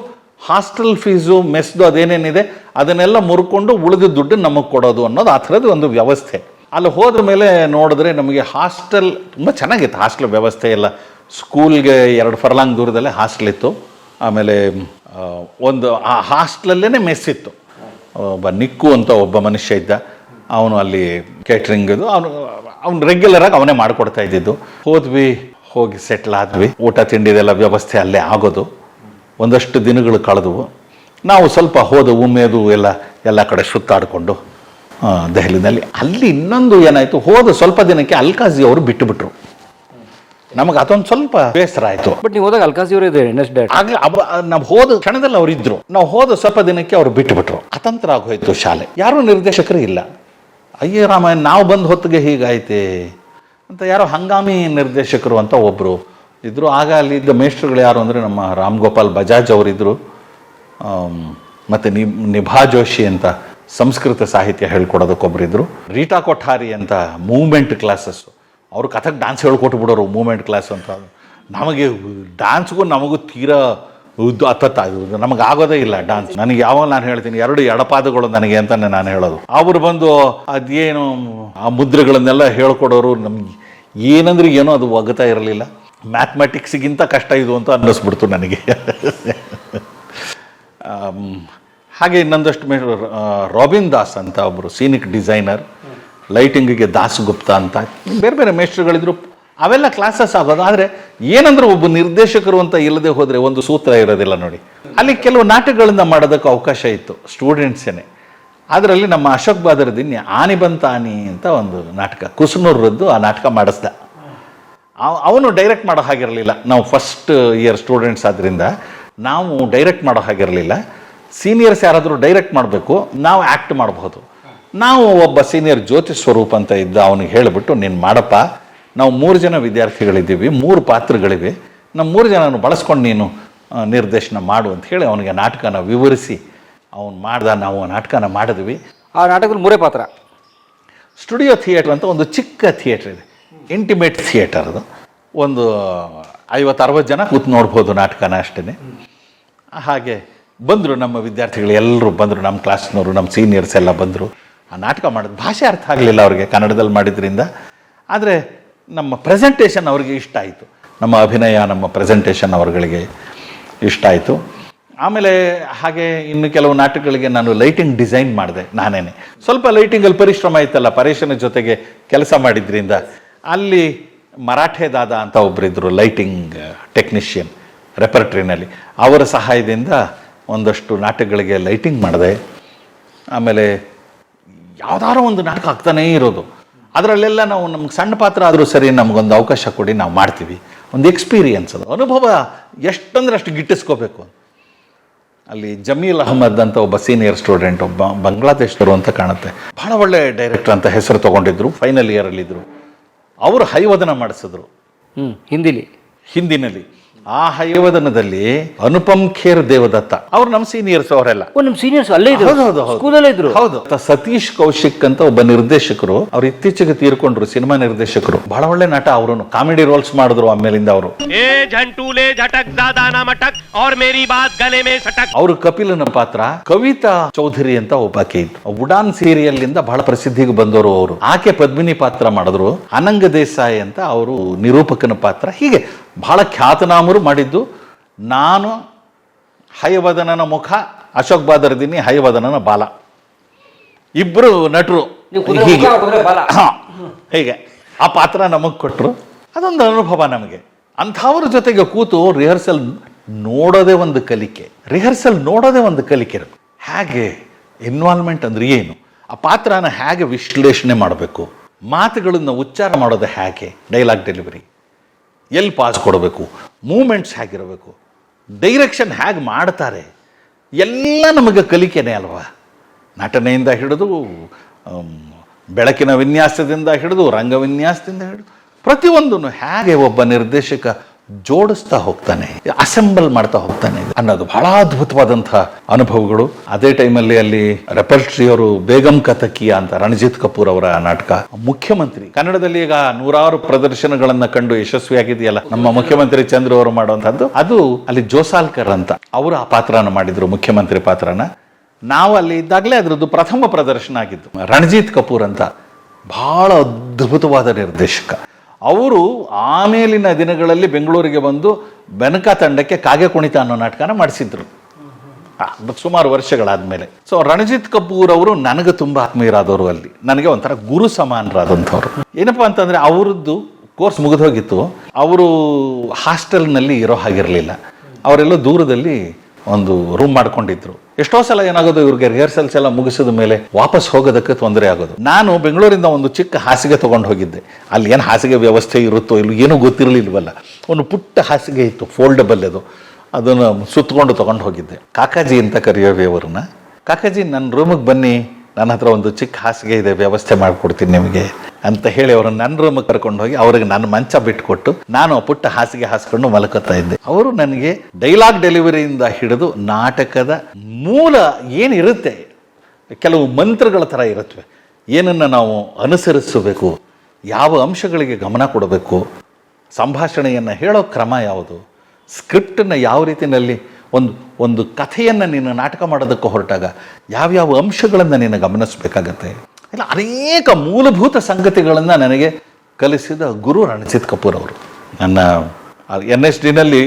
ಹಾಸ್ಟೆಲ್ ಫೀಸು, ಮೆಸ್ದು ಅದೇನೇನಿದೆ ಅದನ್ನೆಲ್ಲ ಮುರ್ಕೊಂಡು ಉಳಿದ ದುಡ್ಡು ನಮಗೆ ಕೊಡೋದು ಅನ್ನೋದು ಆ ಥರದ್ದು ಒಂದು ವ್ಯವಸ್ಥೆ. ಅಲ್ಲಿ ಹೋದ ಮೇಲೆ ನೋಡಿದ್ರೆ ನಮಗೆ ಹಾಸ್ಟೆಲ್ ತುಂಬ ಚೆನ್ನಾಗಿತ್ತು. ಹಾಸ್ಟೆಲ್ ವ್ಯವಸ್ಥೆ ಎಲ್ಲ, ಸ್ಕೂಲ್ಗೆ 2 ಫರ್ಲಾಂಗ್ ದೂರದಲ್ಲೇ ಹಾಸ್ಟೆಲ್ ಇತ್ತು. ಆಮೇಲೆ ಒಂದು ಆ ಹಾಸ್ಟೆಲಲ್ಲೇ ಮೆಸ್ ಇತ್ತು. ಒಬ್ಬ ನಿಕ್ಕು ಅಂತ ಒಬ್ಬ ಮನುಷ್ಯ ಇದ್ದ, ಅವನು ಅಲ್ಲಿ ಕೇಟ್ರಿಂಗ್ ಇದು ಅವನು ರೆಗ್ಯುಲರ್ ಆಗಿ ಅವನೇ ಮಾಡಿಕೊಡ್ತಾ ಇದ್ದಿದ್ದು. ಹೋದ್ವಿ, ಹೋಗಿ ಸೆಟ್ಲ್ ಆದ್ವಿ. ಊಟ ತಿಂಡಿದೆಲ್ಲ ವ್ಯವಸ್ಥೆ ಅಲ್ಲೇ ಆಗೋದು. ಒಂದಷ್ಟು ದಿನಗಳು ಕಳೆದವು. ನಾವು ಸ್ವಲ್ಪ ಹೋದ ಉಮೇದು ಎಲ್ಲ ಕಡೆ ಸುತ್ತಾಡಿಕೊಂಡು ದೆಹಲಿನಲ್ಲಿ. ಅಲ್ಲಿ ಇನ್ನೊಂದು ಏನಾಯಿತು, ಹೋದ ಸ್ವಲ್ಪ ದಿನಕ್ಕೆ ಅಲ್ಕಾಜಿ ಅವರು ಬಿಟ್ಟುಬಿಟ್ರು. ನಮಗೆ ಅದೊಂದು ಸ್ವಲ್ಪ ಬೇಸರ ಆಯಿತು. ಬಟ್ ನೀವು ಹೋದಾಗ ಅಲ್ಕಾಜಿ ಅವರು ಇದೆ ಆಗ್ಲೇ ನಾವು ಹೋದ ಕ್ಷಣದಲ್ಲಿ ಅವ್ರು ಇದ್ರು. ನಾವು ಹೋದ ಸ್ವಲ್ಪ ದಿನಕ್ಕೆ ಅವ್ರು ಬಿಟ್ಟುಬಿಟ್ರು. ಅತಂತ್ರ ಆಗೋಯ್ತು ಶಾಲೆ. ಯಾರೂ ನಿರ್ದೇಶಕರು ಇಲ್ಲ. ಅಯ್ಯೇ ರಾಮ, ನಾವು ಬಂದ ಹೊತ್ತಿಗೆ ಹೀಗಾಯ್ತೆ ಅಂತ ಯಾರೋ ಹಂಗಾಮಿ ನಿರ್ದೇಶಕರು ಅಂತ ಒಬ್ಬರು ಇದ್ರು. ಆಗ ಅಲ್ಲಿದ್ದ ಮೇಷ್ಟ್ರುಗಳು ಯಾರು ಅಂದರೆ ನಮ್ಮ ರಾಮ್ ಗೋಪಾಲ್ ಬಜಾಜ್ ಅವರಿದ್ದರು, ಮತ್ತು ನಿಭಾ ಜೋಶಿ ಅಂತ ಸಂಸ್ಕೃತ ಸಾಹಿತ್ಯ ಹೇಳ್ಕೊಡೋದಕ್ಕೊಬ್ಬರಿದ್ರು, ರೀಟಾ ಕೊಠಾರಿ ಅಂತ ಮೂವ್ಮೆಂಟ್ ಕ್ಲಾಸಸ್, ಅವರು ಕಥಕ್ ಡ್ಯಾನ್ಸ್ ಹೇಳ್ಕೊಟ್ಬಿಡೋರು, ಮೂವ್ಮೆಂಟ್ ಕ್ಲಾಸ್ ಅಂತ. ನಮಗೆ ಡ್ಯಾನ್ಸ್ಗೂ ನಮಗೂ ತೀರಾ ನಮಗೆ ಆಗೋದೇ ಇಲ್ಲ ಡ್ಯಾನ್ಸ್. ನನಗೆ ಯಾವಾಗ ನಾನು ಹೇಳ್ತೀನಿ 2 ಎಡಪಾದಗಳು ನನಗೆ ಅಂತಾನೆ ನಾನು ಹೇಳೋದು. ಅವರು ಬಂದು ಅದೇನು ಆ ಮುದ್ರೆಗಳನ್ನೆಲ್ಲ ಹೇಳ್ಕೊಡೋರು. ನಮ್ಗೆ ಏನಂದ್ರೆ ಏನೋ ಅದು ಒಗ್ತಾ ಇರಲಿಲ್ಲ. ಮ್ಯಾಥಮೆಟಿಕ್ಸ್ಗಿಂತ ಕಷ್ಟ ಇದು ಅಂತ ಅನ್ನಿಸ್ಬಿಡ್ತು ನನಗೆ. ಹಾಗೆ ಇನ್ನೊಂದಷ್ಟು ರಾಬಿನ್ ದಾಸ್ ಅಂತ ಒಬ್ಬರು ಸೀನಿಕ್ ಡಿಸೈನರ್, ಲೈಟಿಂಗಿಗೆ ದಾಸ್ ಗುಪ್ತಾ ಅಂತ ಬೇರೆ ಬೇರೆ ಮೇಸ್ಟ್ರುಗಳಿದ್ರು. ಅವೆಲ್ಲ ಕ್ಲಾಸಸ್ ಆಗೋದು. ಆದರೆ ಏನಂದ್ರೆ ಒಬ್ಬ ನಿರ್ದೇಶಕರು ಅಂತ ಇಲ್ಲದೆ ಹೋದರೆ ಒಂದು ಸೂತ್ರ ಇರೋದಿಲ್ಲ ನೋಡಿ. ಅಲ್ಲಿ ಕೆಲವು ನಾಟಕಗಳಿಂದ ಮಾಡೋದಕ್ಕೆ ಅವಕಾಶ ಇತ್ತು, ಸ್ಟೂಡೆಂಟ್ಸೇನೆ. ಅದರಲ್ಲಿ ನಮ್ಮ ಅಶೋಕ್ ಬಾದರ್ದಿನ್ ಆನಿ ಬಂತ ಆನಿ ಅಂತ ಒಂದು ನಾಟಕ, ಕುಸುನೂರ್ರದ್ದು ಆ ನಾಟಕ ಮಾಡಿಸ್ದ. ಅವನು ಡೈರೆಕ್ಟ್ ಮಾಡೋ ಹಾಗಿರಲಿಲ್ಲ. ನಾವು ಫಸ್ಟ್ ಇಯರ್ ಸ್ಟೂಡೆಂಟ್ಸ್ ಆದ್ದರಿಂದ ನಾವು ಡೈರೆಕ್ಟ್ ಮಾಡೋ ಹಾಗಿರಲಿಲ್ಲ. ಸೀನಿಯರ್ಸ್ ಯಾರಾದರೂ ಡೈರೆಕ್ಟ್ ಮಾಡಬೇಕು, ನಾವು ಆ್ಯಕ್ಟ್ ಮಾಡಬಹುದು. ನಾವು ಒಬ್ಬ ಸೀನಿಯರ್ ಜ್ಯೋತಿ ಸ್ವರೂಪ್ ಅಂತ ಇದ್ದ, ಅವನಿಗೆ ಹೇಳಿಬಿಟ್ಟು ನೀನು ಮಾಡಪ್ಪ, ನಾವು 3 ಜನ ವಿದ್ಯಾರ್ಥಿಗಳಿದ್ದೀವಿ, 3 ಪಾತ್ರಗಳಿವೆ, ನಮ್ಮ 3 ಜನನು ಬಳಸ್ಕೊಂಡು ನೀನು ನಿರ್ದೇಶನ ಮಾಡು ಅಂತ ಹೇಳಿ ಅವನಿಗೆ ನಾಟಕನ ವಿವರಿಸಿ ಅವನು ಮಾಡ್ದ. ನಾವು ಆ ನಾಟಕನ ಮಾಡಿದ್ವಿ. ಆ ನಾಟಕದಲ್ಲಿ 3 ಪಾತ್ರ. ಸ್ಟುಡಿಯೋ ಥಿಯೇಟರ್ ಅಂತ ಒಂದು ಚಿಕ್ಕ ಥಿಯೇಟರ್ ಇದೆ, ಇಂಟಿಮೇಟ್ ಥಿಯೇಟರ್. ಅದು ಒಂದು 50-60 ಜನ ಕೂತು ನೋಡ್ಬೋದು ನಾಟಕನ ಅಷ್ಟೇ. ಹಾಗೆ ಬಂದರು ನಮ್ಮ ವಿದ್ಯಾರ್ಥಿಗಳು ಎಲ್ಲರೂ ಬಂದರು, ನಮ್ಮ ಕ್ಲಾಸ್ನವರು, ನಮ್ಮ ಸೀನಿಯರ್ಸ್ ಎಲ್ಲ ಬಂದರು. ಆ ನಾಟಕ ಮಾಡೋದು ಭಾಷೆ ಅರ್ಥ ಆಗಲಿಲ್ಲ ಅವ್ರಿಗೆ, ಕನ್ನಡದಲ್ಲಿ ಮಾಡಿದ್ರಿಂದ. ಆದರೆ ನಮ್ಮ ಪ್ರೆಸೆಂಟೇಷನ್ ಅವ್ರಿಗೆ ಇಷ್ಟ ಆಯಿತು. ನಮ್ಮ ಅಭಿನಯ, ನಮ್ಮ ಪ್ರೆಸೆಂಟೇಷನ್ ಅವ್ರಗಳಿಗೆ ಇಷ್ಟ ಆಯಿತು. ಆಮೇಲೆ ಹಾಗೆ ಇನ್ನು ಕೆಲವು ನಾಟಕಗಳಿಗೆ ನಾನು ಲೈಟಿಂಗ್ ಡಿಸೈನ್ ಮಾಡಿದೆ ನಾನೇನೆ. ಸ್ವಲ್ಪ ಲೈಟಿಂಗಲ್ಲಿ ಪರಿಶ್ರಮ ಇತ್ತಲ್ಲ, ಪರೇಶನ ಜೊತೆಗೆ ಕೆಲಸ ಮಾಡಿದ್ರಿಂದ. ಅಲ್ಲಿ ಮರಾಠೆ ದಾದಾ ಅಂತ ಒಬ್ಬರಿದ್ದರು, ಲೈಟಿಂಗ್ ಟೆಕ್ನಿಷಿಯನ್ ರೆಪರ್ಟ್ರಿನಲ್ಲಿ. ಅವರ ಸಹಾಯದಿಂದ ಒಂದಷ್ಟು ನಾಟಕಗಳಿಗೆ ಲೈಟಿಂಗ್ ಮಾಡಿದೆ. ಆಮೇಲೆ ಯಾವುದಾದ್ರೂ ಒಂದು ನಾಟಕ ಆಗ್ತಾನೇ ಇರೋದು. ಅದರಲ್ಲೆಲ್ಲ ನಾವು ನಮ್ಗೆ ಸಣ್ಣ ಪಾತ್ರ ಆದರೂ ಸರಿ, ನಮಗೊಂದು ಅವಕಾಶ ಕೊಡಿ, ನಾವು ಮಾಡ್ತೀವಿ. ಒಂದು ಎಕ್ಸ್ಪೀರಿಯನ್ಸ್, ಅದು ಅನುಭವ ಎಷ್ಟಂದ್ರೆ ಅಷ್ಟು ಗಿಟ್ಟಿಸ್ಕೋಬೇಕು. ಅಲ್ಲಿ ಜಮೀಲ್ ಅಹಮದ್ ಅಂತ ಒಬ್ಬ ಸೀನಿಯರ್ ಸ್ಟೂಡೆಂಟ್, ಒಬ್ಬ ಬಾಂಗ್ಲಾದೇಶದವರು ಅಂತ ಕಾಣುತ್ತೆ, ಭಾಳ ಒಳ್ಳೆ ಡೈರೆಕ್ಟರ್ ಅಂತ ಹೆಸರು ತೊಗೊಂಡಿದ್ರು, ಫೈನಲ್ ಇಯರಲ್ಲಿದ್ದರು. ಅವರು ಹೈವದನ ಮಾಡಿಸಿದ್ರು ಹಿಂದಿನಲ್ಲಿ. ಆ ಹೈವದನದಲ್ಲಿ ಅನುಪಮ್ ಖೇರ್ ದೇವದತ್ತ ಅವರು ನಮ್ಮ ಸೀನಿಯರ್ಸ್, ಅವರೆಲ್ಲ ನಮ್ಮ ಸೀನಿಯರ್ಸ್ ಅಲ್ಲೇ ಇದ್ರು. ಹೌದು. ಸತೀಶ್ ಕೌಶಿಕ್ ಅಂತ ಒಬ್ಬ ನಿರ್ದೇಶಕರು, ಅವ್ರು ಇತ್ತೀಚೆಗೆ ತೀರ್ಕೊಂಡ್ರು, ಸಿನಿಮಾ ನಿರ್ದೇಶಕರು, ಬಹಳ ಒಳ್ಳೆ ನಟ. ಅವರು ಕಾಮಿಡಿ ರೋಲ್ಸ್ ಮಾಡಿದ್ರು ಆಮೇಲಿಂದ. ಅವರು ಅವರು ಕಪಿಲನ ಪಾತ್ರ. ಕವಿತಾ ಚೌಧರಿ ಅಂತ ಒಬ್ಬಾಕೆ ಇತ್ತು, ಉಡಾನ್ ಸೀರಿಯಲ್ ಇಂದ ಬಹಳ ಪ್ರಸಿದ್ಧಿಗೆ ಬಂದವರು ಅವರು. ಆಕೆ ಪದ್ಮಿನಿ ಪಾತ್ರ ಮಾಡಿದ್ರು. ಅನಂಗ ದೇಸಾಯಿ ಅಂತ ಅವರು ನಿರೂಪಕನ ಪಾತ್ರ. ಹೀಗೆ ಬಹಳ ಖ್ಯಾತನಾಮರು ಮಾಡಿದ್ದು. ನಾನು ಹಯವದನನ ಮುಖ, ಅಶೋಕ್ ಬಾದರ್ದಿನಿ ಹಯವದನನ ಬಾಲ, ಇಬ್ಬರು ನಟರು. ಹೀಗೆ ಆ ಪಾತ್ರ ನಮಗೆ ಕೊಟ್ಟರು. ಅದೊಂದು ಅನುಭವ ನಮಗೆ. ಅಂಥವ್ರ ಜೊತೆಗೆ ಕೂತು ರಿಹರ್ಸಲ್ ನೋಡೋದೇ ಒಂದು ಕಲಿಕೆ, ರಿಹರ್ಸಲ್ ನೋಡೋದೇ ಒಂದು ಕಲಿಕೆ. ಹೇಗೆ ಇನ್ವಾಲ್ವ್ಮೆಂಟ್ ಅಂದ್ರೆ ಏನು, ಆ ಪಾತ್ರನ ಹೇಗೆ ವಿಶ್ಲೇಷಣೆ ಮಾಡಬೇಕು, ಮಾತುಗಳನ್ನು ಉಚ್ಚಾರ ಮಾಡೋದು ಹೇಗೆ, ಡೈಲಾಗ್ ಡೆಲಿವರಿ ಎಲ್ಲಿ ಪಾಸ್ ಕೊಡಬೇಕು, ಮೂಮೆಂಟ್ಸ್ ಹೇಗಿರಬೇಕು, ಡೈರೆಕ್ಷನ್ ಹೇಗೆ ಮಾಡ್ತಾರೆ, ಎಲ್ಲ ನಮಗೆ ಕಲಿಕೆನೇ ಅಲ್ವಾ. ನಟನೆಯಿಂದ ಹಿಡಿದು ಬೆಳಕಿನ ವಿನ್ಯಾಸದಿಂದ ಹಿಡಿದು ರಂಗವಿನ್ಯಾಸದಿಂದ ಹಿಡಿದು ಪ್ರತಿಯೊಂದನ್ನು ಹೇಗೆ ಒಬ್ಬ ನಿರ್ದೇಶಕ ಜೋಡಿಸ್ತಾ ಹೋಗ್ತಾನೆ, ಅಸೆಂಬಲ್ ಮಾಡ್ತಾ ಹೋಗ್ತಾನೆ ಅನ್ನೋದು ಬಹಳ ಅದ್ಭುತವಾದಂಥ ಅನುಭವಗಳು. ಅದೇ ಟೈಮಲ್ಲಿ ಅಲ್ಲಿ ರೆಪರ್ಟ್ರಿಯವರು ಬೇಗಂ ಕಥಕಿಯ ಅಂತ ರಣಜಿತ್ ಕಪೂರ್ ಅವರ ನಾಟಕ, ಮುಖ್ಯಮಂತ್ರಿ ಕನ್ನಡದಲ್ಲಿ ಈಗ 100 ಪ್ರದರ್ಶನಗಳನ್ನ ಕಂಡು ಯಶಸ್ವಿಯಾಗಿದೆಯಲ್ಲ ನಮ್ಮ ಮುಖ್ಯಮಂತ್ರಿ ಚಂದ್ರು ಅವರು ಮಾಡುವಂತಹದ್ದು, ಅದು ಅಲ್ಲಿ ಜೋಸಾಲ್ಕರ್ ಅಂತ ಅವರು ಆ ಪಾತ್ರನ ಮಾಡಿದ್ರು, ಮುಖ್ಯಮಂತ್ರಿ ಪಾತ್ರನ. ನಾವು ಅಲ್ಲಿ ಇದ್ದಾಗಲೇ ಅದರದ್ದು ಪ್ರಥಮ ಪ್ರದರ್ಶನ ಆಗಿದ್ದು. ರಣಜಿತ್ ಕಪೂರ್ ಅಂತ ಬಹಳ ಅದ್ಭುತವಾದ ನಿರ್ದೇಶಕ ಅವರು ಆಮೇಲಿನ ದಿನಗಳಲ್ಲಿ ಬೆಂಗಳೂರಿಗೆ ಬಂದು ಬೆನಕ ತಂಡಕ್ಕೆ ಕಾಗೆ ಕುಣಿತ ಅನ್ನೋ ನಾಟಕನ ಮಾಡಿಸಿದ್ರು ಸುಮಾರು ವರ್ಷಗಳಾದ್ಮೇಲೆ. ಸೊ ರಣಜಿತ್ ಕಪೂರ್ ಅವರು ನನಗೆ ತುಂಬಾ ಆತ್ಮೀಯರಾದವರು, ಅಲ್ಲಿ ನನಗೆ ಒಂಥರ ಗುರು ಸಮಾನರಾದಂಥವ್ರು. ಏನಪ್ಪಾ ಅಂತಂದ್ರೆ ಅವರದ್ದು ಕೋರ್ಸ್ ಮುಗಿದೋಗಿತ್ತು, ಅವರು ಹಾಸ್ಟೆಲ್ನಲ್ಲಿ ಇರೋ ಹಾಗಿರಲಿಲ್ಲ, ಅವರೆಲ್ಲ ದೂರದಲ್ಲಿ ಒಂದು ರೂಮ್ ಮಾಡ್ಕೊಂಡಿದ್ರು. ಎಷ್ಟೋ ಸಲ ಏನಾಗೋದು, ಇವ್ರಿಗೆ ರಿಹರ್ಸಲ್ಸ್ ಎಲ್ಲ ಮುಗಿಸಿದ ಮೇಲೆ ವಾಪಸ್ ಹೋಗೋದಕ್ಕೆ ತೊಂದರೆ ಆಗೋದು. ನಾನು ಬೆಂಗಳೂರಿಂದ ಒಂದು ಚಿಕ್ಕ ಹಾಸಿಗೆ ತಗೊಂಡು ಹೋಗಿದ್ದೆ. ಅಲ್ಲಿ ಏನು ಹಾಸಿಗೆ ವ್ಯವಸ್ಥೆ ಇರುತ್ತೋ ಇಲ್ಲ ಏನೂ ಗೊತ್ತಿರಲಿಲ್ವಲ್ಲ, ಒಂದು ಪುಟ್ಟ ಹಾಸಿಗೆ ಇತ್ತು, ಫೋಲ್ಡಬಲ್ ಅದು, ಅದನ್ನು ಸುತ್ತಕೊಂಡು ತಗೊಂಡು ಹೋಗಿದ್ದೆ. ಕಾಕಾಜಿ ಅಂತ ಕರೆಯೋವಿ ಅವ್ರನ್ನ, ಕಾಕಾಜಿ ನನ್ನ ರೂಮಿಗೆ ಬನ್ನಿ, ನನ್ನ ಹತ್ರ ಒಂದು ಚಿಕ್ಕ ಹಾಸಿಗೆ ಇದೆ, ವ್ಯವಸ್ಥೆ ಮಾಡಿಕೊಡ್ತೀನಿ ನಿಮಗೆ ಅಂತ ಹೇಳಿ ಅವ್ರನ್ನ ನನ್ನ ರೂಮಿಗೆ ಕರ್ಕೊಂಡು ಹೋಗಿ ಅವ್ರಿಗೆ ನನ್ನ ಮಂಚ ಬಿಟ್ಟುಕೊಟ್ಟು ನಾನು ಪುಟ್ಟ ಹಾಸಿಗೆ ಹಾಸ್ಕೊಂಡು ಮಲಕೋತಾ ಇದ್ದೆ. ಅವರು ನನಗೆ ಡೈಲಾಗ್ ಡೆಲಿವರಿಯಿಂದ ಹಿಡಿದು ನಾಟಕದ ಮೂಲ ಏನಿರುತ್ತೆ, ಕೆಲವು ಮಂತ್ರಗಳ ಥರ ಇರುತ್ತವೆ, ಏನನ್ನು ನಾವು ಅನುಸರಿಸಬೇಕು, ಯಾವ ಅಂಶಗಳಿಗೆ ಗಮನ ಕೊಡಬೇಕು, ಸಂಭಾಷಣೆಯನ್ನು ಹೇಳೋ ಕ್ರಮ ಯಾವುದು, ಸ್ಕ್ರಿಪ್ಟನ್ನು ಯಾವ ರೀತಿಯಲ್ಲಿ ಒಂದು ಕಥೆಯನ್ನು ನೀನು ನಾಟಕ ಮಾಡೋದಕ್ಕೆ ಹೊರಟಾಗ ಯಾವ್ಯಾವ ಅಂಶಗಳನ್ನು ನೀನು ಗಮನಿಸಬೇಕಾಗತ್ತೆ, ಇಲ್ಲ ಅನೇಕ ಮೂಲಭೂತ ಸಂಗತಿಗಳನ್ನು ನನಗೆ ಕಲಿಸಿದ ಗುರು ರಣಜಿತ್ ಕಪೂರ್ ಅವರು. ನನ್ನ NSDನಲ್ಲಿ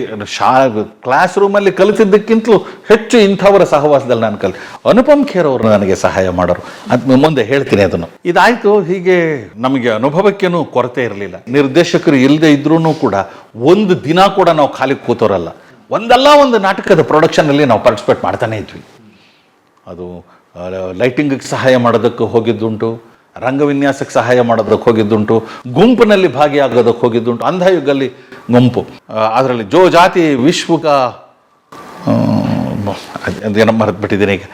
ಕ್ಲಾಸ್ ರೂಮಲ್ಲಿ ಕಲಿತಿದ್ದಕ್ಕಿಂತಲೂ ಹೆಚ್ಚು ಇಂಥವರ ಸಹವಾಸದಲ್ಲಿ ನಾನು ಅನುಪಮ್ ಖೇರ್ ಅವರು ನನಗೆ ಸಹಾಯ ಮಾಡೋರು, ಅದು ಮುಂದೆ ಹೇಳ್ತೀನಿ ಅದನ್ನು. ಇದಾಯಿತು. ಹೀಗೆ ನಮಗೆ ಅನುಭವಕ್ಕೇನು ಕೊರತೆ ಇರಲಿಲ್ಲ. ನಿರ್ದೇಶಕರು ಇಲ್ಲದೆ ಇದ್ರೂ ಕೂಡ ಒಂದು ದಿನ ಕೂಡ ನಾವು ಖಾಲಿ ಕೂತೋರಲ್ಲ, ಒಂದಲ್ಲ ಒಂದು ನಾಟಕದ ಪ್ರೊಡಕ್ಷನಲ್ಲಿ ನಾವು ಪಾರ್ಟಿಸಿಪೇಟ್ ಮಾಡ್ತಾನೆ ಇದ್ವಿ. ಅದು ಲೈಟಿಂಗಿಗೆ ಸಹಾಯ ಮಾಡೋದಕ್ಕೆ ಹೋಗಿದ್ದುಂಟು, ರಂಗವಿನ್ಯಾಸಕ್ಕೆ ಸಹಾಯ ಮಾಡೋದಕ್ಕೆ ಹೋಗಿದ್ದುಂಟು, ಗುಂಪಿನಲ್ಲಿ ಭಾಗಿಯಾಗೋದಕ್ಕೆ ಹೋಗಿದ್ದುಂಟು. ಅಂಧಯುಗಲ್ಲಿ ಗುಂಪು, ಅದರಲ್ಲಿ ಜೋ ಜಾತಿ ವಿಶ್ವಕ ಏನೋ ಮರೆತುಬಿಟ್ಟಿದ್ದೀನಿ ಈಗ,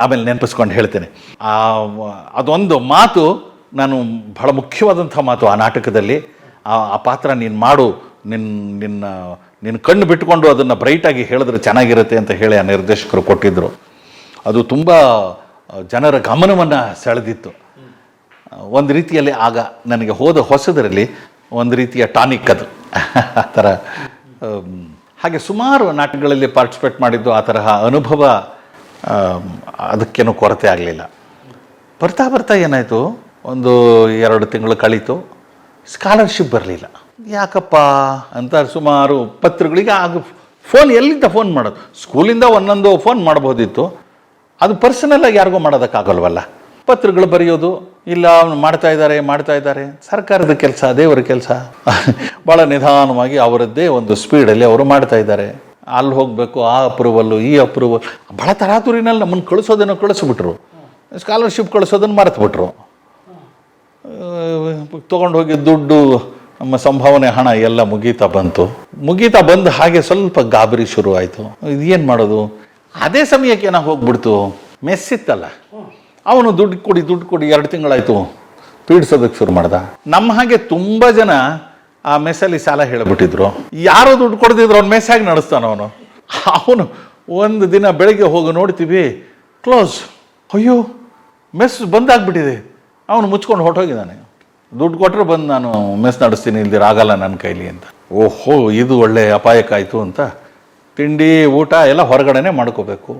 ಆಮೇಲೆ ನೆನಪಿಸ್ಕೊಂಡು ಹೇಳ್ತೇನೆ. ಅದೊಂದು ಮಾತು ನಾನು ಬಹಳ ಮುಖ್ಯವಾದಂಥ ಮಾತು ಆ ನಾಟಕದಲ್ಲಿ. ಆ ಪಾತ್ರ ನೀನು ಮಾಡು, ನಿನ್ನ ಕಣ್ಣು ಬಿಟ್ಟುಕೊಂಡು ಅದನ್ನು ಬ್ರೈಟಾಗಿ ಹೇಳಿದ್ರೆ ಚೆನ್ನಾಗಿರುತ್ತೆ ಅಂತ ಹೇಳಿ ಆ ನಿರ್ದೇಶಕರು ಕೊಟ್ಟಿದ್ದರು. ಅದು ತುಂಬ ಜನರ ಗಮನವನ್ನು ಸೆಳೆದಿತ್ತು. ಒಂದು ರೀತಿಯಲ್ಲಿ ಆಗ ನನಗೆ ಹೋದ ಹೊಸದರಲ್ಲಿ ಒಂದು ರೀತಿಯ ಟಾನಿಕ್ ಅದು ಆ ಥರ. ಹಾಗೆ ಸುಮಾರು ನಾಟಕಗಳಲ್ಲಿ ಪಾರ್ಟಿಸಿಪೇಟ್ ಮಾಡಿದ್ದು, ಆ ತರಹ ಅನುಭವ ಅದಕ್ಕೇನು ಕೊರತೆ ಆಗಲಿಲ್ಲ. ಬರ್ತಾ ಬರ್ತಾ ಏನಾಯಿತು, ಒಂದು 2 ತಿಂಗಳು ಕಳೀತು, ಸ್ಕಾಲರ್ಶಿಪ್ ಬರಲಿಲ್ಲ. ಯಾಕಪ್ಪ ಅಂತ ಸುಮಾರು ಪತ್ರಗಳಿಗೆ ಆಗ ಫೋನ್ ಎಲ್ಲಿಂದ ಫೋನ್ ಮಾಡೋದು, ಸ್ಕೂಲಿಂದ ಒಂದೊಂದು ಫೋನ್ ಮಾಡ್ಬೋದಿತ್ತು, ಅದು ಪರ್ಸನಲಾಗಿ ಯಾರಿಗೂ ಮಾಡೋದಕ್ಕಾಗಲ್ವಲ್ಲ. ಪತ್ರಗಳು ಬರೆಯೋದು, ಇಲ್ಲ ಅವನು ಮಾಡ್ತಾ ಇದ್ದಾರೆ, ಸರ್ಕಾರದ ಕೆಲಸ, ದೇವರ ಕೆಲಸ. ಭಾಳ ನಿಧಾನವಾಗಿ ಅವರದ್ದೇ ಒಂದು ಸ್ಪೀಡಲ್ಲಿ ಅವರು ಮಾಡ್ತಾ ಇದ್ದಾರೆ. ಅಲ್ಲಿ ಹೋಗಬೇಕು, ಆ ಅಪ್ರೂವಲ್ಲು ಈ ಅಪ್ರೂವಲ್, ಭಾಳ ತರಾತುರಿನಲ್ಲಿ ನಮ್ಮನ್ನು ಕಳಿಸ್ಬಿಟ್ರು. ಸ್ಕಾಲರ್ಶಿಪ್ ಕಳಿಸೋದನ್ನು ಮರೆತುಬಿಟ್ರು. ತೊಗೊಂಡು ಹೋಗಿ ದುಡ್ಡು, ನಮ್ಮ ಸಂಭಾವನೆ ಹಣ ಎಲ್ಲ ಮುಗೀತಾ ಬಂದು ಹಾಗೆ ಸ್ವಲ್ಪ ಗಾಬರಿ ಶುರು ಆಯಿತು. ಇದೇನು ಮಾಡೋದು? ಅದೇ ಸಮಯಕ್ಕೆ ನಾವು ಹೋಗ್ಬಿಡ್ತು, ಮೆಸ್ ಇತ್ತಲ್ಲ, ಅವನು ದುಡ್ಡು ಕೊಡಿ 2 ತಿಂಗಳಾಯಿತು ಪೀಡಿಸೋದಕ್ಕೆ ಶುರು ಮಾಡ್ದ. ನಮ್ಮ ಹಾಗೆ ತುಂಬ ಜನ ಆ ಮೆಸ್ಸಲ್ಲಿ ಸಾಲ ಹೇಳಿಬಿಟ್ಟಿದ್ರು. ಯಾರೋ ದುಡ್ಡು ಕೊಡ್ದಿದ್ರು ಅವ್ನು ಮೆಸ್ ಹೇಗೆ ನಡೆಸ್ತಾನ ಅವನು ಒಂದು ದಿನ ಬೆಳಗ್ಗೆ ಹೋಗಿ ನೋಡ್ತೀವಿ, ಕ್ಲೋಸ್. ಅಯ್ಯೋ, ಮೆಸ್ ಬಂದಾಗ್ಬಿಟ್ಟಿದೆ. ಅವನು ಮುಚ್ಕೊಂಡು ಹೊರಟೋಗಿದ್ದಾನೆ. ದುಡ್ಡು ಕೊಟ್ಟರೆ ಬಂದು ನಾನು ಮೆಸ್ ನಡೆಸ್ತೀನಿ, ಇಲ್ದಿರ ಆಗಲ್ಲ ನನ್ನ ಕೈಲಿ ಅಂತ. ಓಹೋ, ಇದು ಒಳ್ಳೆ ಅಪಾಯಕ್ಕಾಯಿತು ಅಂತ ತಿಂಡಿ ಊಟ ಎಲ್ಲ ಹೊರಗಡೆನೆ ಮಾಡ್ಕೋಬೇಕು.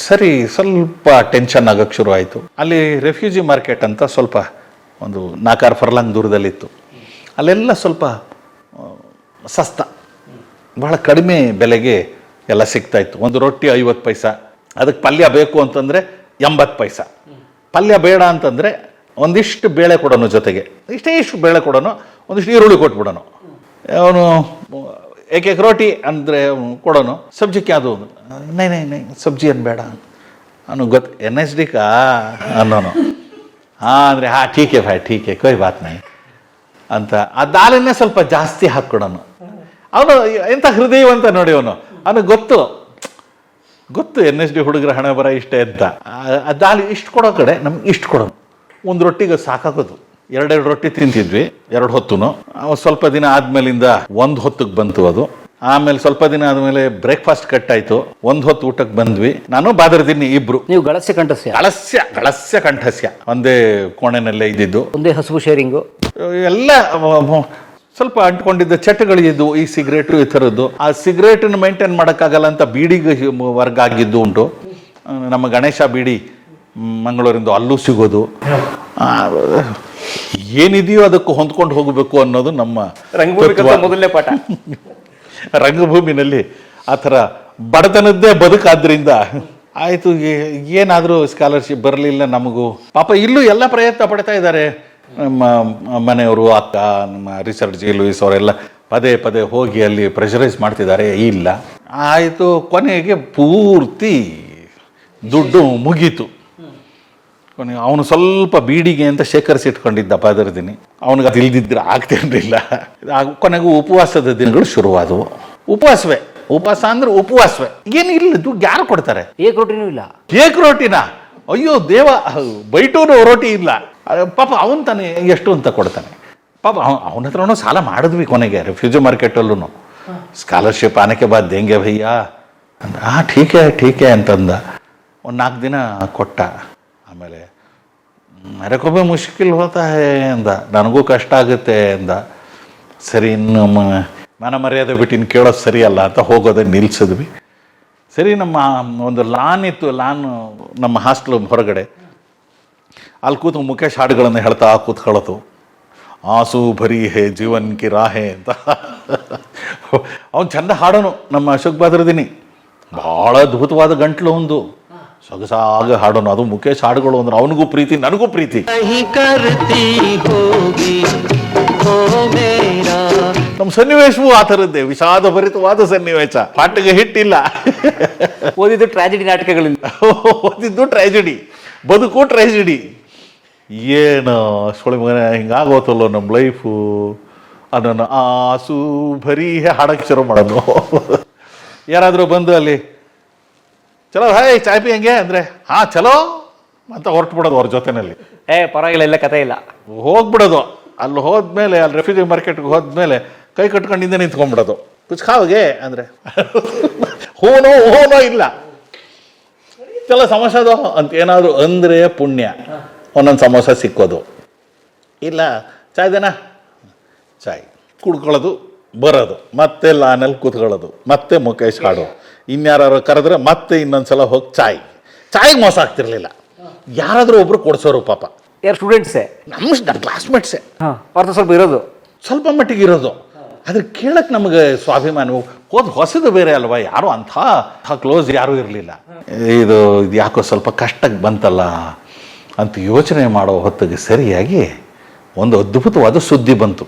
ಸರಿ, ಸ್ವಲ್ಪ ಟೆನ್ಷನ್ ಆಗೋಕ್ಕೆ ಶುರು ಆಯಿತು. ಅಲ್ಲಿ ರೆಫ್ಯೂಜಿ ಮಾರ್ಕೆಟ್ ಅಂತ ಸ್ವಲ್ಪ ಒಂದು 4-6 ಫರ್ಲಾಂಗ್ ದೂರದಲ್ಲಿತ್ತು. ಅಲ್ಲೆಲ್ಲ ಸ್ವಲ್ಪ ಸಸ್ತ, ಬಹಳ ಕಡಿಮೆ ಬೆಲೆಗೆ ಎಲ್ಲ ಸಿಗ್ತಾಯಿತ್ತು. ಒಂದು ರೊಟ್ಟಿ 50 ಪೈಸಾ, ಅದಕ್ಕೆ ಪಲ್ಯ ಬೇಕು ಅಂತಂದರೆ 80 ಪೈಸಾ, ಪಲ್ಯ ಬೇಡ ಅಂತಂದರೆ ಒಂದಿಷ್ಟು ಬೇಳೆ ಕೊಡೋನು, ಜೊತೆಗೆ ಇಷ್ಟು ಬೇಳೆ ಕೊಡೋನು, ಒಂದಿಷ್ಟು ಈರುಳ್ಳಿ ಕೊಟ್ಬಿಡೋನು. ಅವನು ಏಕೆ ರೋಟಿ ಅಂದರೆ ಕೊಡೋನು ಸಬ್ಜಿ ಕ್ಯಾದು ನೈ ನೈ ನೈ ಸಬ್ಜಿ ಏನು ಬೇಡ ಅನ್ನೋ ಗೊತ್ತು NSD ಕಾ ಅನ್ನೋನು ಹಾಂ ಅಂದರೆ ಹಾಂ ಠೀಕೆ ಭಾಯ್ ಠೀಕೆ ಕೊಯ್ ಬಾತ್ ನೈ ಅಂತ ಆ ದಾಲನ್ನೇ ಸ್ವಲ್ಪ ಜಾಸ್ತಿ ಹಾಕ್ಕೊಡೋನು. ಅವನು ಎಂಥ ಹೃದಯವಂತ ನೋಡಿ ಅವನು ಗೊತ್ತು NSD ಹುಡುಗರ ಹಣ ಬರ ಇಷ್ಟೇ ಅಂತ. ಆ ದಾಲ್ ಇಷ್ಟು ಕೊಡೋ ಕಡೆ ನಮ್ಗೆ ಇಷ್ಟು ಕೊಡೋನು. ಒಂದು ರೊಟ್ಟಿಗೆ ಸಾಕಾಗೋದು. 2 ರೊಟ್ಟಿ ತಿಂತಿದ್ವಿ 2 ಹೊತ್ತು. ಸ್ವಲ್ಪ ದಿನ ಆದ್ಮೇಲಿಂದ 1 ಹೊತ್ತಿಗೆ ಬಂತು ಅದು. ಆಮೇಲೆ ಸ್ವಲ್ಪ ದಿನ ಆದ್ಮೇಲೆ ಬ್ರೇಕ್ಫಾಸ್ಟ್ ಕಟ್ ಆಯ್ತು, 1 ಹೊತ್ತು ಊಟಕ್ಕೆ ಬಂದ್ವಿ. ನಾನು ಬಾದರ್ದಿನಿ ಇಬ್ರು. ನೀವು ಗಳಸ್ಯ ಕಂಠಸ್ಯ ಗಳಸ್ಯ ಕಂಠಸ್ಯ ಒಂದೇ ಕೋಣೆನಲ್ಲೇ ಇದ್ದಿದ್ದು. ಒಂದೇ ಹಸುವು ಶೇರಿಂಗು ಎಲ್ಲ ಸ್ವಲ್ಪ ಅಂಟ್ಕೊಂಡಿದ್ದ ಚಟಗಳಿದ್ದು ಈ ಸಿಗರೇಟು ಈ ಥರದ್ದು. ಆ ಸಿಗರೇಟನ್ನು ಮೇಂಟೈನ್ ಮಾಡೋಕ್ಕಾಗಲ್ಲ ಅಂತ ಬೀಡಿಗೆ ವರ್ಗ ಆಗಿದ್ದು ಉಂಟು. ನಮ್ಮ ಗಣೇಶ ಬೀಡಿ ಮಂಗಳೂರಿಂದ ಅಲ್ಲೂ ಸಿಗೋದು. ಏನಿದೆಯೋ ಅದಕ್ಕೂ ಹೊಂದ್ಕೊಂಡು ಹೋಗಬೇಕು ಅನ್ನೋದು ನಮ್ಮ ಮೊದಲನೇ ಪಾಠ. ರಂಗಭೂಮಿನಲ್ಲಿ ಆ ಥರ ಬಡತನದ್ದೇ ಬದುಕಾದ್ರಿಂದ ಆಯಿತು. ಏನಾದರೂ ಸ್ಕಾಲರ್ಶಿಪ್ ಬರಲಿಲ್ಲ ನಮಗೂ. ಪಾಪ ಇಲ್ಲೂ ಎಲ್ಲ ಪ್ರಯತ್ನ ಪಡ್ತಾ ಇದ್ದಾರೆ. ನಮ್ಮ ಮನೆಯವರು, ಅಕ್ಕ, ನಮ್ಮ ರಿಸರ್ಚ್ ಲೂಯಿಸ್ ಅವರೆಲ್ಲ ಪದೇ ಹೋಗಿ ಅಲ್ಲಿ ಪ್ರೆಷರೈಸ್ ಮಾಡ್ತಿದ್ದಾರೆ. ಇಲ್ಲ ಆಯಿತು. ಕೊನೆಗೆ ಪೂರ್ತಿ ದುಡ್ಡು ಮುಗೀತು. ಕೊನೆಗೆ ಅವನು ಸ್ವಲ್ಪ ಬೀಡಿಗೆ ಅಂತ ಶೇಖರಿಸಿಟ್ಕೊಂಡಿದ್ದ ಬಾದರ್ದಿನಿ. ಅವನಿಗೆ ಅದು ಇಲ್ದಿದ್ರೆ ಆಗ್ತಿರಲಿಲ್ಲ. ಕೊನೆಗೂ ಉಪವಾಸದ ದಿನಗಳು ಶುರುವಾದವು. ಉಪವಾಸ ಅಂದ್ರೆ ಉಪವಾಸವೇ. ಏನು ಇಲ್ಲ, ದುಡ್ಡು ಯಾರು ಕೊಡ್ತಾರೆ? ಏಕ್ ರೋಟಿನೂ ಇಲ್ಲ. ಏಕ್ ರೋಟಿನ ಅಯ್ಯೋ ದೇವ, ಬೈಟೂರು ರೋಟಿ ಇಲ್ಲ. ಪಾಪ ಅವನು ತಾನೇ ಎಷ್ಟು ಅಂತ ಕೊಡ್ತಾನೆ. ಪಾಪ ಅವನ ಹತ್ರನೂ ಸಾಲ ಮಾಡಿದ್ವಿ ಕೊನೆಗೆ ರೆಫ್ಯೂಜಿ ಮಾರ್ಕೆಟಲ್ಲೂ. ಸ್ಕಾಲರ್ಶಿಪ್ ಆನೆಕೆ ಬಾದ್ ದೇಂಗೆ ಭಯ್ಯ ಅಂದ. ಠೀಕೆ ಅಂತಂದ. ಒಂದು 4 ದಿನ ಕೊಟ್ಟ. ಆಮೇಲೆ ಮೇರೆಕೊಬ್ಬೆ ಮುಷ್ಕಿಲ್ ಹೋತಾ ಹೇ ಅಂದ. ನನಗೂ ಕಷ್ಟ ಆಗುತ್ತೆ ಅಂದ. ಸರಿ, ಇನ್ನು ಮನ ಮರ್ಯಾದೆ ಬಿಟ್ಟು ಇನ್ನು ಕೇಳೋದು ಸರಿಯಲ್ಲ ಅಂತ ಹೋಗೋದೇ ನಿಲ್ಸಿದ್ವಿ. ಸರಿ, ನಮ್ಮ ಒಂದು ಲಾನ್ ಇತ್ತು. ನಮ್ಮ ಹಾಸ್ಟೆಲ್ ಹೊರಗಡೆ ಅಲ್ಲಿ ಕೂತು ಮುಖೇಶ್ ಹಾಡುಗಳನ್ನು ಹೇಳ್ತಾ ಕೂತ್ಕೊಳ್ಳೋದು. ಆಸು ಭರಿ ಹೇ ಜೀವನ್ ಕಿ ರಾಹೆ ಅಂತ ಅವನು ಚಂದ ಹಾಡೋನು ನಮ್ಮ ಅಶೋಕ್ ಬಾದರ್ದಿನಿ. ಭಾಳ ಅದ್ಭುತವಾದ ಗಂಟ್ಲು ಒಂದು, ಸೊಗಸಾಗ ಹಾಡೋನು. ಅದು ಮುಖೇಶ್ ಹಾಡುಗಳು ಅಂದ್ರೆ ಅವನಿಗೂ ಪ್ರೀತಿ, ನನಗೂ ಪ್ರೀತಿ. ನಮ್ಮ ಸನ್ನಿವೇಶವೂ ಆ ಥರದ್ದೇ, ವಿಷಾದ ಭರಿತವಾದ ಸನ್ನಿವೇಶ. ಪಾಟಿಗೆ ಹಿಟ್ಟಿಲ್ಲ. ಓದಿದ್ದು ಟ್ರಾಜಿಡಿ ನಾಟಕಗಳಿಂದ. ಓದಿದ್ದು ಟ್ರಾಜಿಡಿ, ಬದುಕು ಟ್ರಾಜಿಡಿ. ಏನು ಸುಳಿ ಮಗನ ಹಿಂಗಾಗೋತಲ್ಲೋ ನಮ್ಮ ಲೈಫು ಅದನ್ನು ಆಸು ಭರಿ ಹಾಡಕ್ಕೆ ಶುರು ಮಾಡೋದು. ಯಾರಾದರೂ ಬಂದು ಅಲ್ಲಿ ಚಲೋ ಹಾಯ್ ಚಾಯ್ ಪಿ ಹೆಂಗೆ ಅಂದರೆ ಹಾಂ ಚಲೋ ಅಂತ ಹೊರಟು ಬಿಡೋದು ಅವ್ರ ಜೊತೆಯಲ್ಲಿ. ಪರವಾಗಿಲ್ಲ, ಇಲ್ಲ ಕತೆ ಇಲ್ಲ, ಹೋಗ್ಬಿಡೋದು. ಅಲ್ಲಿ ಹೋದ್ಮೇಲೆ, ಅಲ್ಲಿ ರೆಫ್ಯೂಜಿ ಮಾರ್ಕೆಟ್ಗೆ ಹೋದ್ಮೇಲೆ ಕೈ ಕಟ್ಕೊಂಡಿಂದ ನಿಂತ್ಕೊಂಡ್ಬಿಡೋದು. ಕುಚ್ ಖಾವ್ಗೆ ಅಂದರೆ ಹೂನೋ ಇಲ್ಲ, ಚಲೋ ಸಮೋಸದೋ ಅಂತ ಏನಾದರೂ ಅಂದರೆ ಪುಣ್ಯ ಒಂದೊಂದು ಸಮೋಸ ಸಿಕ್ಕೋದು. ಇಲ್ಲ ಚಾಯ್ದೇನಾ, ಚಾಯ್ ಕುಡ್ಕೊಳ್ಳೋದು, ಬರೋದು, ಮತ್ತೆ ಲಾನಲ್ಲಿ ಕೂತ್ಕೊಳ್ಳೋದು, ಮತ್ತೆ ಮುಖೇಶ್ ಹಾಡು. ಇನ್ಯಾರು ಕರೆದ್ರೆ ಮತ್ತೆ ಇನ್ನೊಂದ್ಸಲ ಹೋಗಿ ಚಾಯ್ಗೆ ಮೋಸ ಆಗ್ತಿರ್ಲಿಲ್ಲ. ಯಾರಾದರೂ ಒಬ್ರು ಕೊಡ್ಸೋರು ಪಾಪ. ಯಾರು ಸ್ಟೂಡೆಂಟ್ಸೇ? ನಮ್ಮ ಕ್ಲಾಸ್ಮೇಟ್ಸೇ. ಅವ್ರದ್ದು ಸ್ವಲ್ಪ ಇರೋದು, ಸ್ವಲ್ಪ ಮಟ್ಟಿಗೆ ಇರೋದು. ಆದ್ರೆ ಕೇಳಕ್ಕೆ ನಮಗೆ ಸ್ವಾಭಿಮಾನ. ಹೊಸದು ಬೇರೆ ಅಲ್ವಾ, ಯಾರು ಅಂಥ ಕ್ಲೋಸ್ ಯಾರೂ ಇರಲಿಲ್ಲ. ಇದು ಯಾಕೋ ಸ್ವಲ್ಪ ಕಷ್ಟಕ್ಕೆ ಬಂತಲ್ಲ ಅಂತ ಯೋಚನೆ ಮಾಡೋ ಹೊತ್ತಿಗೆ ಸರಿಯಾಗಿ ಒಂದು ಅದ್ಭುತವಾದ ಸುದ್ದಿ ಬಂತು.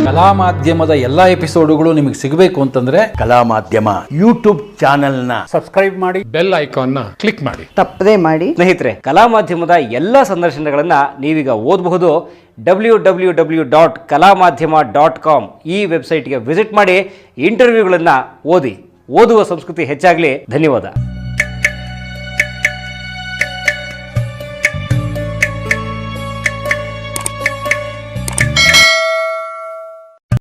ಕಲಾ ಮಾಧ್ಯಮದ ಎಲ್ಲಾ ಎಪಿಸೋಡುಗಳು ನಿಮಗೆ ಸಿಗಬೇಕು ಅಂತಂದ್ರೆ ಕಲಾ ಮಾಧ್ಯಮ ಯೂಟ್ಯೂಬ್ ಚಾನೆಲ್ನ ಸಬ್ಸ್ಕ್ರೈಬ್ ಮಾಡಿ, ಬೆಲ್ ಐಕಾನ್ನ ಕ್ಲಿಕ್ ಮಾಡಿ, ತಪ್ಪದೇ ಮಾಡಿ. ಸ್ನೇಹಿತರೆ, ಕಲಾ ಮಾಧ್ಯಮದ ಎಲ್ಲ ಸಂದರ್ಶನಗಳನ್ನು ನೀವೀಗ ಓದಬಹುದು. www.kalamadhyama.com ಈ ವೆಬ್ಸೈಟ್ಗೆ ವಿಸಿಟ್ ಮಾಡಿ ಇಂಟರ್ವ್ಯೂಗಳನ್ನು ಓದಿ. ಓದುವ ಸಂಸ್ಕೃತಿ ಹೆಚ್ಚಾಗಲಿ. ಧನ್ಯವಾದ.